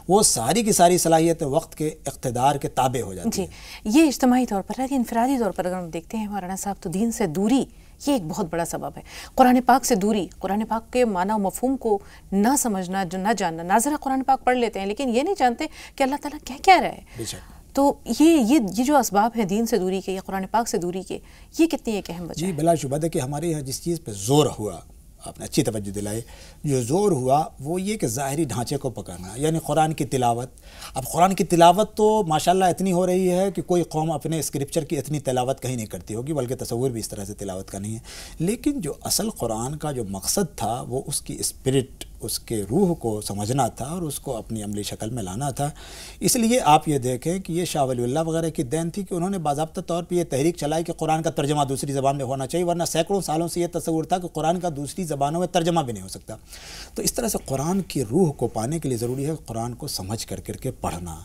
وہ ساری کی ساری صلاحیتیں وقت کے اقتدار کے تابع ہو جاتی ہیں. جی، یہ اجتماعی طور پر ہے کہ انفرادی طور پر اگر ہم دیکھتے ہیں مولانا صاحب تو دین سے دوری یہ ایک بہت بڑا سبب ہے. قرآن پاک سے دوری، قرآن پاک کے معنی و مفہوم کو نہ سمجھنا، نہ جاننا. ناظرہ قرآن پاک پڑھ لیتے ہیں لیکن یہ نہیں جانتے کہ اللہ تعالیٰ کیا رہا ہے. تو یہ جو اسباب ہیں دین سے دوری کے یا قرآن پاک سے دوری کے، یہ کتنی ایک اہم وجہ ہے. جی بلا شبہ ہے کہ ہمارے یہاں جس چیز پہ زور ہوا، آپ نے اچھی توجہ دلائی، جو زور ہوا وہ یہ کہ ظاہری ڈھانچے کو پکڑنا، یعنی قرآن کی تلاوت. اب قرآن کی تلاوت تو ماشاءاللہ اتنی ہو رہی ہے کہ کوئی قوم اپنے اسکرپچر کی اتنی تلاوت کہیں نہیں کرتی ہوگی، بلکہ تصور بھی اس طرح سے تلاوت کا نہیں ہے. لیکن جو اصل قرآن کا جو مقصد تھا وہ اس کی اسپرٹ، اس کے روح کو سمجھنا تھا اور اس کو اپنی عملی شکل میں لانا تھا. اس لیے آپ یہ دیکھیں کہ یہ شاہ ولی اللہ وغیرہ کی دین تھی کہ انہوں نے باضابطہ طور پہ یہ تحریک چلائی کہ قرآن کا ترجمہ دوسری زبان میں ہونا چاہیے، ورنہ سینکڑوں سالوں سے یہ تصور تھا کہ قرآن کا دوسری زبانوں میں ترجمہ بھی نہیں ہو سکتا. تو اس طرح سے قرآن کی روح کو پانے کے لیے ضروری ہے قرآن کو سمجھ کر کے پڑھنا.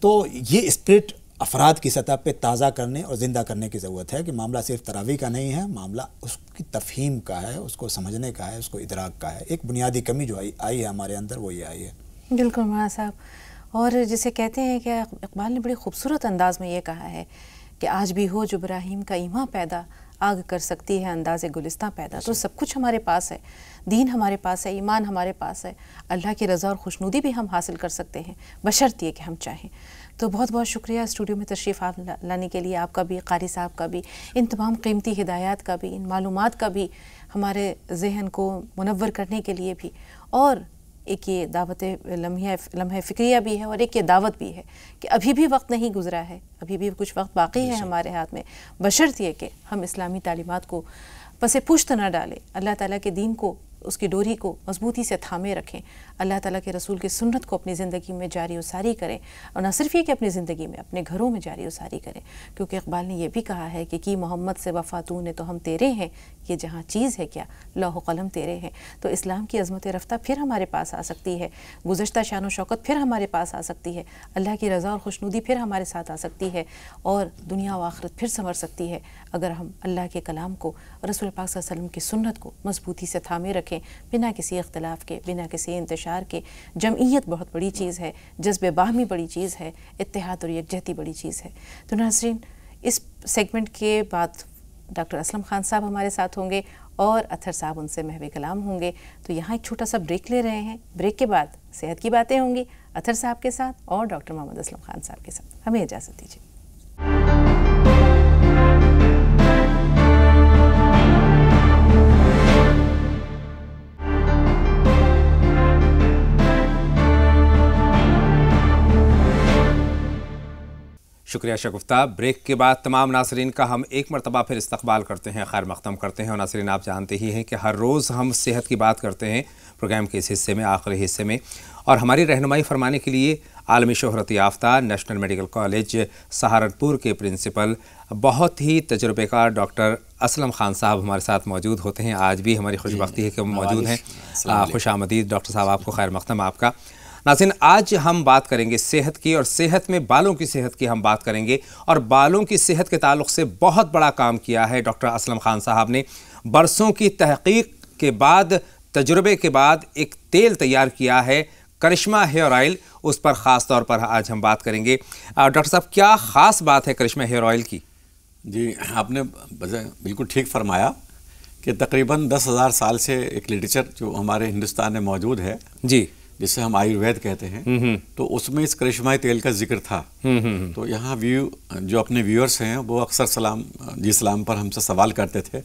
تو یہ اسپرٹ افراد کی سطح پہ تازہ کرنے اور زندہ کرنے کی ضرورت ہے کہ معاملہ صرف تراویح کا نہیں ہے، معاملہ اس کی تفہیم کا ہے، اس کو سمجھنے کا ہے، اس کو ادراک کا ہے. ایک بنیادی کمی جو آئی ہے ہمارے اندر وہ یہ آئی ہے. بالکل مولانا صاحب، اور جسے کہتے ہیں کہ اقبال نے بڑی خوبصورت انداز میں یہ کہا ہے کہ آج بھی ہو جو ابراہیم کا ایمان پیدا، آگ کر سکتی ہے انداز گلستاں پیدا. تو سب کچھ ہمارے پاس ہے، دین ہمارے پاس ہے، ایمان ہمارے پاس ہے، اللہ کی رضا اور خوشنودی بھی ہم حاصل کر سکتے ہیں بشرط یہ کہ ہم چاہیں. تو بہت بہت شکریہ اسٹوڈیو میں تشریف لانے کے لیے، آپ کا بھی، قاری صاحب کا بھی، ان تمام قیمتی ہدایات کا بھی، ان معلومات کا بھی، ہمارے ذہن کو منور کرنے کے لیے بھی. اور ایک یہ دعوت لمحہ فکریہ بھی ہے اور ایک یہ دعوت بھی ہے کہ ابھی بھی وقت نہیں گزرا ہے، ابھی بھی کچھ وقت باقی ہے ہمارے ہاتھ میں، بشرط یہ کہ ہم اسلامی تعلیمات کو پس پشت نہ ڈالیں، اللہ تعالیٰ کے دین کو اس کی ڈوری کو مضبوطی سے تھامے رکھیں، اللہ تعالیٰ کے رسول کی سنت کو اپنی زندگی میں جاری و ساری کریں، اور نہ صرف یہ کہ اپنی زندگی میں، اپنے گھروں میں جاری و ساری کریں، کیونکہ اقبال نے یہ بھی کہا ہے کہ کی محمد سے وفا تو نے تو ہم تیرے ہیں، یہ جہاں چیز ہے کیا لوح و قلم تیرے ہیں۔ تو اسلام کی عظمت رفتہ پھر ہمارے پاس آ سکتی ہے، گزشتہ شان و شوکت پھر ہمارے پاس آ سکتی ہے، اللہ کی رضا اور خوشنودی پھر ہمارے ساتھ آ سکتی ہے، اور دنیا و آخرت پھر سنور سکتی ہے اگر ہم اللہ کے کلام کو، رسول پاک صلی اللہ علیہ وسلم کی سنت کو مضبوطی سے تھامے رکھیں، بنا کسی اختلاف کے، بنا کسی انتشار کے۔ جمعیت بہت بڑی چیز ہے، جذب باہمی بڑی چیز ہے، اتحاد اور یکجہتی بڑی چیز ہے۔ تو ناظرین، اس سیگمنٹ کے بعد ڈاکٹر اسلم خان صاحب ہمارے ساتھ ہوں گے اور اطہر صاحب ان سے محو کلام ہوں گے۔ تو یہاں ایک چھوٹا سا بریک لے رہے ہیں، بریک کے بعد صحت کی باتیں ہوں گی اطہر صاحب کے ساتھ اور ڈاکٹر محمد اسلم خان صاحب کے ساتھ۔ ہمیں اجازت دیجیے۔ شکریہ شگفتہ۔ بریک کے بعد تمام ناظرین کا ہم ایک مرتبہ پھر استقبال کرتے ہیں، خیر مقدم کرتے ہیں۔ اور ناظرین، آپ جانتے ہی ہیں کہ ہر روز ہم صحت کی بات کرتے ہیں پروگرام کے اس حصے میں، آخری حصے میں، اور ہماری رہنمائی فرمانے کے لیے عالمی شہرت یافتہ نیشنل میڈیکل کالج سہارنپور کے پرنسپل، بہت ہی تجربے کار ڈاکٹر اسلم خان صاحب ہمارے ساتھ موجود ہوتے ہیں۔ آج بھی ہماری خوش بختی ہے کہ وہ موجود ہیں۔ خوش آمدید ڈاکٹر صاحب، آپ کو خیر مقدم آپ کا۔ ناظرین، آج ہم بات کریں گے صحت کی، اور صحت میں بالوں کی صحت کی ہم بات کریں گے، اور بالوں کی صحت کے تعلق سے بہت بڑا کام کیا ہے ڈاکٹر اسلم خان صاحب نے۔ برسوں کی تحقیق کے بعد، تجربے کے بعد ایک تیل تیار کیا ہے، کرشمہ ہیئر آئل، اس پر خاص طور پر آج ہم بات کریں گے۔ ڈاکٹر صاحب، کیا خاص بات ہے کرشمہ ہیئر آئل کی؟ جی، آپ نے بالکل ٹھیک فرمایا کہ تقریباً 10,000 سال سے ایک لٹریچر جو ہمارے ہندوستان میں موجود ہے، جی، جسے ہم آیوروید کہتے ہیں، تو اس میں اس کرشمائی تیل کا ذکر تھا۔ تو یہاں جو اپنے ویورز ہیں وہ اکثر سلام پر ہم سے سوال کرتے تھے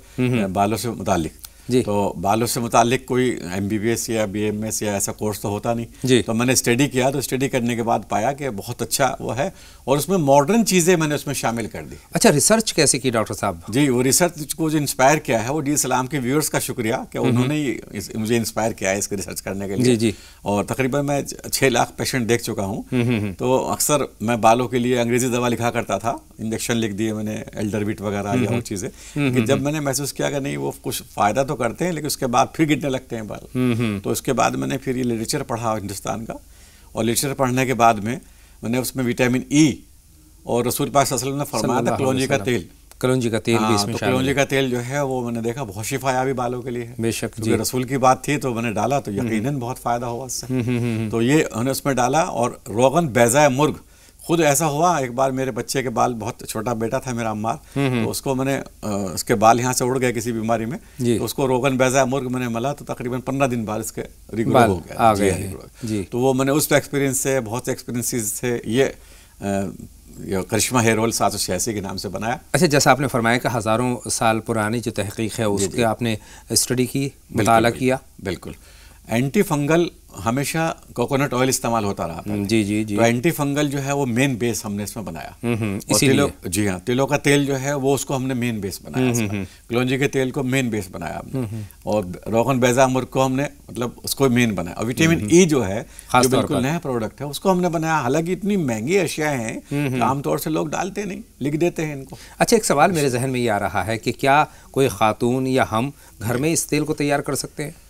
بالوں سے متعلق۔ تو بالوں سے متعلق کوئی MBBS یا BMS یا ایسا کورس تو ہوتا نہیں، تو میں نے اسٹڈی کیا، تو اسٹڈی کرنے کے بعد پایا کہ بہت اچھا وہ ہے، اور اس میں ماڈرن چیزیں میں نے اس میں شامل کر دی۔ اچھا، ریسرچ کیسے کی ڈاکٹر صاحب؟ جی، وہ ریسرچ کو جو انسپائر کیا ہے وہ ڈی اسلام کے ویورز کا شکریہ کہ انہوں نے مجھے انسپائر کیا ہے اس کے ریسرچ کرنے کے لیے۔ اور تقریباً میں 6 لاکھ پیشنٹ دیکھ چکا ہوں۔ تو اکثر میں بالوں کے لیے انگریزی دوا لکھا کرتا تھا، انجیکشن لکھ دیے میں نے، ایلڈرویٹ وغیرہ یا اور چیزیں، کہ جب میں نے محسوس کیا کہ نہیں وہ کچھ فائدہ تو کرتے ہیں لیکن اس کے بعد پھر گرنے لگتے ہیں بال، تو اس کے بعد میں نے پھر یہ لٹریچر پڑھا ہندوستان کا، اور لٹریچر پڑھنے کے بعد میں نے اس میں وٹامن ای اور رسول پاک صلی اللہ علیہ وسلم نے فرمایا تھا کلونجی کا تیل، کلونجی کا تیل بھی اس میں شامل ہے۔ کلونجی کا تیل جو ہے وہ میں نے دیکھا بہت شفا یابی بالوں کے لیے ہے، بے شک کیونکہ رسول کی بات تھی تو میں نے ڈالا تو یقیناً بہت فائدہ ہوا اس سے۔ تو یہ میں نے اس میں ڈالا، اور روغن بیضۂ مرغ، خود ایسا ہوا ایک بار میرے بچے کے بال، بہت چھوٹا بیٹا تھا میرا عمار، تو اس کو میں نے اس کے بال یہاں سے اڑ گئے کسی بیماری میں، تو اس کو روغن بیضۂ مرغ میں نے ملا، تو تقریباً 15 دن بعد اس کے ریگرو ہو گیا۔ تو وہ میں نے اس ایکسپیرینس سے، بہت سے ایکسپیرینسز سے یہ کرشمہ ہیئر آئل 786 کے نام سے بنایا۔ اچھا، جیسا آپ نے فرمایا کہ ہزاروں سال پرانی جو تحقیق ہے اس کے آپ نے اسٹڈی کی، مطالعہ کیا۔ بالکل، اینٹی فنگل ہمیشہ کوکونٹ آئل استعمال ہوتا رہا تھا، جی، تو اینٹی فنگل جو ہے وہ مین بیس ہم نے اس میں بنایا، جی ہاں، تلوں کا تیل جو ہے وہ اس کو ہم نے مین بیس بنایا، کلونجی کے تیل کو مین بیس بنایا ہم نے، اور روغن بیضۂ مرغ کو ہم نے مطلب اس کو مین بنایا، اور وٹامن ای جو ہے جو بالکل نیا پروڈکٹ ہے اس کو ہم نے بنایا، حالانکہ اتنی مہنگی اشیاء ہیں کہ عام طور سے لوگ ڈالتے نہیں، لکھ دیتے ہیں ان کو۔ اچھا، ایک سوال میرے ذہن میں یہ آ رہا ہے کہ کیا کوئی خاتون یا ہم گھر میں اس تیل کو تیار کر سکتے ہیں؟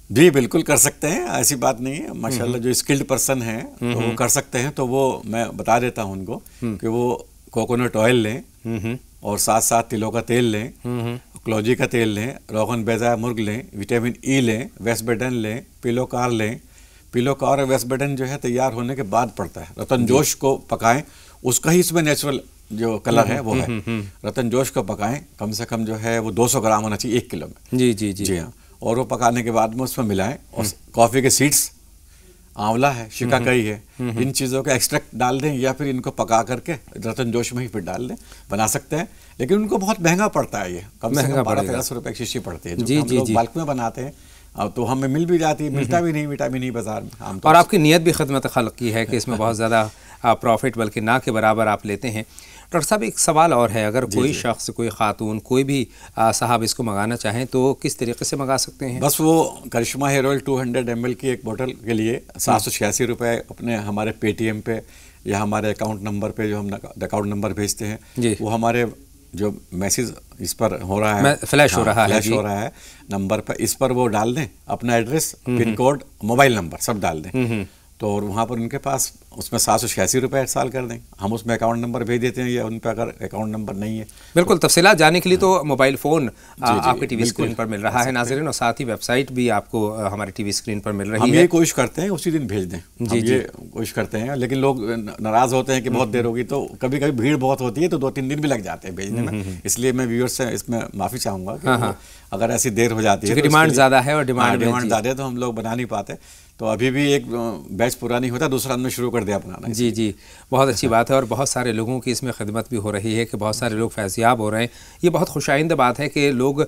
جی بالکل کر سکتے ہیں، ایسی بات نہیں ہے، ماشاءاللہ جو اسکلڈ پرسن ہیں تو وہ کر سکتے ہیں، تو وہ میں بتا دیتا ہوں ان کو کہ وہ کوکونٹ آئل لیں، اور ساتھ ساتھ تلوں کا تیل لیں، کلونجی کا تیل لیں، روغن بیضۂ مرغ لیں، وٹامن ای لیں، ویسٹ بیڈن لیں، پیلو کار لیں۔ پیلو کار اور ویسٹ بیڈن جو ہے تیار ہونے کے بعد پڑتا ہے، رتن جوش کو پکائیں، اس کا ہی اس میں نیچرل جو کلر ہے وہ ہے، رتن جوش کو پکائیں، کم سے کم جو ہے وہ 200 گرام ہونا چاہیے 1 کلو میں، جی ہاں، اور وہ پکانے کے بعد میں اس میں ملائیں، اور کافی کے سیڈز، آنولا ہے، شکاکئی ہے، ان چیزوں کا ایکسٹریکٹ ڈال دیں، یا پھر ان کو پکا کر کے رتن جوش میں ہی پھر ڈال دیں، بنا سکتے ہیں، لیکن ان کو بہت مہنگا پڑتا ہے، یہ کم سے کم 1200-1300 روپے کی شیشی پڑتی ہے، جو ہم لوگ بلک میں بناتے ہیں، تو ہمیں مل بھی جاتی ہے، ملتا بھی نہیں وٹامن ای بازار میں۔ اور آپ کی نیت بھی خدمت خلق کی ہے کہ اس میں بہت زیادہ پروفٹ بلکہ نہ کے برابر آپ لیتے ہیں۔ ڈاکٹر صاحب ایک سوال اور ہے، اگر کوئی شخص، کوئی خاتون، کوئی بھی صاحب اس کو منگانا چاہیں تو کس طریقے سے منگا سکتے ہیں؟ بس وہ کرشمہ ہیئر آئل 200 ml کی ایک بوٹل کے لیے 786 روپے اپنے ہمارے پے ٹی ایم پہ یا ہمارے اکاؤنٹ نمبر پہ، جو ہم اکاؤنٹ نمبر بھیجتے ہیں وہ ہمارے جو میسیج اس پر ہو رہا ہے، فلیش ہو رہا ہے نمبر پر، اس پر وہ ڈال دیں اپنا address, pin code, mobile number سب ڈال دیں، تو وہاں پر ان کے پاس اس میں 786 روپے ارسال کر دیں، ہم اس میں اکاؤنٹ نمبر بھیج دیتے ہیں، یا ان پہ اگر اکاؤنٹ نمبر نہیں ہے بالکل تفصیلات جاننے کے لیے تو موبائل فون آپ کے ٹی وی اسکرین پر مل رہا ہے ناظرین، اور ساتھ ہی ویب سائٹ بھی آپ کو ہمارے ٹی وی اسکرین پر مل رہی ہے۔ ہم یہ کوشش کرتے ہیں اسی دن بھیج دیں، ہم یہ کوشش کرتے ہیں، لیکن لوگ ناراض ہوتے ہیں کہ بہت دیر ہوگی، تو کبھی کبھی بھیڑ بہت ہوتی ہے تو 2-3 دن بھی لگ جاتے ہیں بھیجنے میں، اس لیے میں ویورز سے اس میں معافی چاہوں گا کہ اگر ایسی دیر ہو جاتی ہے، ڈیمانڈ زیادہ ہے اور ڈیمانڈ زیادہ ہے تو ہم لوگ بنا نہیں پاتے، تو ابھی بھی ایک بیچ پورا نہیں ہوتا، دوسرا ہم نے شروع کر دیا بنانا۔ جی بہت اچھی بات ہے، اور بہت سارے لوگوں کی اس میں خدمت بھی ہو رہی ہے کہ بہت سارے لوگ فیضیاب ہو رہے ہیں۔ یہ بہت خوش آئندہ بات ہے کہ لوگ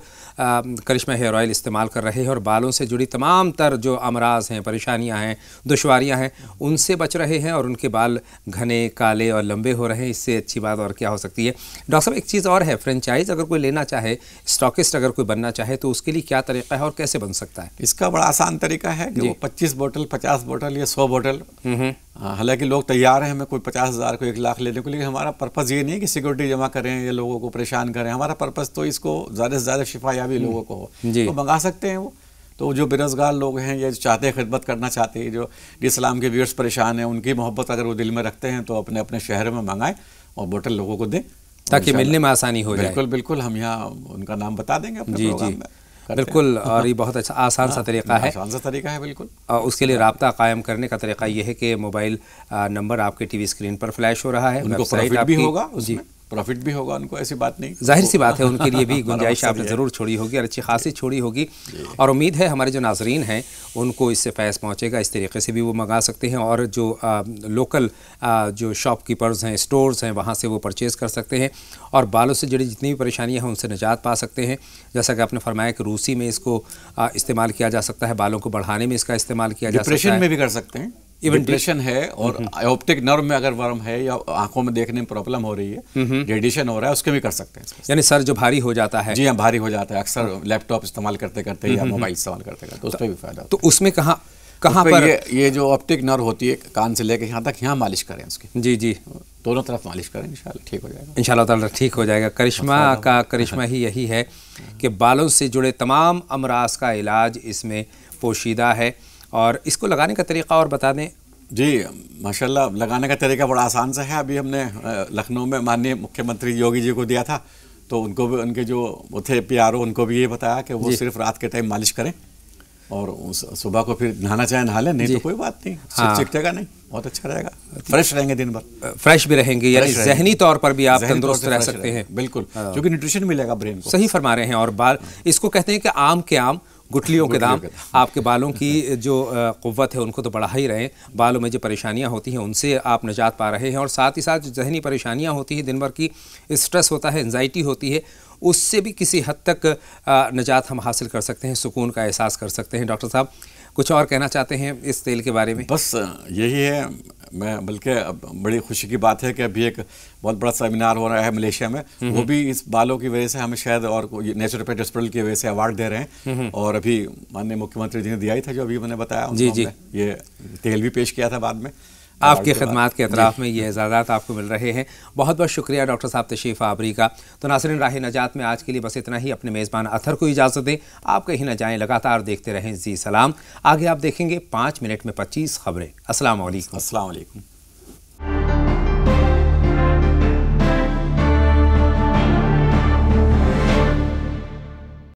کرشمہ ہیئر آئل استعمال کر رہے ہیں اور بالوں سے جڑی تمام تر جو امراض ہیں، پریشانیاں ہیں، دشواریاں ہیں، ان سے بچ رہے ہیں اور ان کے بال گھنے، کالے اور لمبے ہو رہے ہیں۔ اس سے اچھی بات اور کیا ہو سکتی ہے؟ ڈاکٹر صاحب ایک چیز اور ہے، فرینچائز اگر کوئی لینا چاہے، اسٹاکسٹ اگر کوئی بننا چاہے تو اس کے لیے کیا طریقہ ہے اور کیسے بن سکتا ہے؟ اس کا بڑا آسان طریقہ ہے کہ وہ 25 بوٹل، 50 بوٹل یا 100 بوٹل، حالانکہ لوگ تیار ہیں ہمیں کوئی 50,000 کو 1,00,000 لینے کو، لیکن ہمارا پرپز یہ نہیں کہ سیکورٹی جمع کریں یا لوگوں کو پریشان کریں، ہمارا پرپز تو اس کو زیادہ سے زیادہ شفا یابی لوگوں کو ہو، تو منگا سکتے ہیں وہ۔ تو جو بے روزگار لوگ ہیں یا چاہتے ہیں، خدمت کرنا چاہتے ہیں، جو اسلام کے ویورز پریشان ہیں، ان کی محبت اگر وہ دل میں رکھتے ہیں تو اپنے اپنے شہر میں منگائیں اور بوٹل لوگوں کو دیں تاکہ ملنے میں آسانی ہو جائے۔ بالکل ہم یہاں ان کا نام بتا دیں گے اپنے پروگرام میں۔ بالکل، اور یہ بہت اچھا آسان سا طریقہ ہے، آسان سا طریقہ ہے بالکل۔ اس کے لیے رابطہ قائم کرنے کا طریقہ یہ ہے کہ موبائل نمبر آپ کے ٹی وی اسکرین پر فلیش ہو رہا ہے، ان کو پروفٹ بھی ہوگا، اس میں پروفٹ بھی ہوگا ان کو، ایسی بات نہیں، ظاہر سی بات ہے ان کے لیے بھی گنجائش آپ نے ضرور چھوڑی ہوگی اور اچھی خاصی چھوڑی ہوگی، اور امید ہے ہمارے جو ناظرین ہیں ان کو اس سے فیض پہنچے گا، اس طریقے سے بھی وہ منگا سکتے ہیں، اور جو لوکل جو شاپ کیپرز ہیں، اسٹورز ہیں، وہاں سے وہ پرچیز کر سکتے ہیں اور بالوں سے جڑی جتنی بھی پریشانیاں ہیں ان سے نجات پا سکتے ہیں۔ جیسا کہ آپ نے فرمایا کہ روسی میں اس کو استعمال کیا جا سکتا ہے، بالوں کو بڑھانے میں اس کا استعمال کیا جا سکتا ہے، ڈپریشن میں بھی کر سکتے ہیں، ڈپریشن ہے اور آپٹک نرو میں اگر ورم ہے یا آنکھوں میں دیکھنے میں پرابلم ہو رہی ہے، ریڈیشن ہو رہا ہے، اس کے بھی کر سکتے ہیں، یعنی سر جو بھاری ہو جاتا ہے، جی ہاں بھاری ہو جاتا ہے، اکثر لیپ ٹاپ استعمال کرتے کرتے یا موبائل استعمال کرتے کرتے اس پہ بھی فائدہ ہوتا ہے۔ تو اس میں کہاں پر یہ جو آپٹک نرو ہوتی ہے کان سے لے کے یہاں تک، یہاں مالش کریں اس کی، جی دونوں طرف مالش کریں، انشاءاللہ ٹھیک ہو جائے گا، انشاءاللہ تعالی ٹھیک ہو جائے گا۔ کرشمہ کا کرشمہ ہی یہی ہے کہ بالوں سے جڑے تمام امراض کا علاج اس میں پوشیدہ ہے، اور اس کو لگانے کا طریقہ اور بتا دیں۔ جی ماشاءاللہ لگانے کا طریقہ بڑا آسان سا ہے، ابھی ہم نے لکھنؤ میں ماننیہ مکھیہ منتری یوگی جی کو دیا تھا، تو ان کو بھی، ان کے جو وہ تھے PRO، ان کو بھی یہ بتایا کہ وہ صرف رات کے ٹائم مالش کریں اور صبح کو پھر نہانا چاہیں نہا لیں، نہیں تو کوئی بات نہیں، چکتے گا نہیں، بہت اچھا رہے گا، فریش رہیں گے، دن بھر فریش بھی رہیں گے، یعنی ذہنی طور پر بھی آپ تندرست رہ سکتے ہیں، بالکل، کیونکہ نیوٹریشن ملے گا برین کو۔ صحیح فرما رہے ہیں، اور بال اس کو کہتے ہیں کہ آم کے آم گٹلیوں کے دام، آپ کے بالوں کی جو قوت ہے ان کو تو بڑھا ہی رہے ہیں، بالوں میں جو پریشانیاں ہوتی ہیں ان سے آپ نجات پا رہے ہیں، اور ساتھ ہی ساتھ جو ذہنی پریشانیاں ہوتی ہیں، دن بھر کی اسٹریس ہوتا ہے، انزائٹی ہوتی ہے، اس سے بھی کسی حد تک نجات ہم حاصل کر سکتے ہیں، سکون کا احساس کر سکتے ہیں۔ ڈاکٹر صاحب کچھ اور کہنا چاہتے ہیں اس تیل کے بارے میں؟ بس یہی ہے، میں بلکہ بڑی خوشی کی بات ہے کہ ابھی ایک بہت بڑا سیمینار ہو رہا ہے ملیشیا میں، وہ بھی اس بالوں کی وجہ سے ہمیں شاید اور نیچروپیتھ ہاسپٹل کی وجہ سے ایوارڈ دے رہے ہیں، اور ابھی ماننیہ مکھیہ منتری جی نے دیا ہی تھا، جو ابھی میں نے بتایا، یہ تیل بھی پیش کیا تھا بعد میں، آپ کی خدمات کے اطراف میں یہ اعزازات آپ کو مل رہے ہیں۔ بہت بہت شکریہ ڈاکٹر صاحب تشریف آوری کا۔ تو ناظرین راہ نجات میں آج کے لیے بس اتنا ہی، اپنے میزبان اطہر کو اجازت دیں، آپ کہیں نہ جائیں، لگاتار دیکھتے رہیں زی سلام۔ آگے آپ دیکھیں گے 5 منٹ میں 25 خبریں۔ السلام علیکم۔ السلام علیکم۔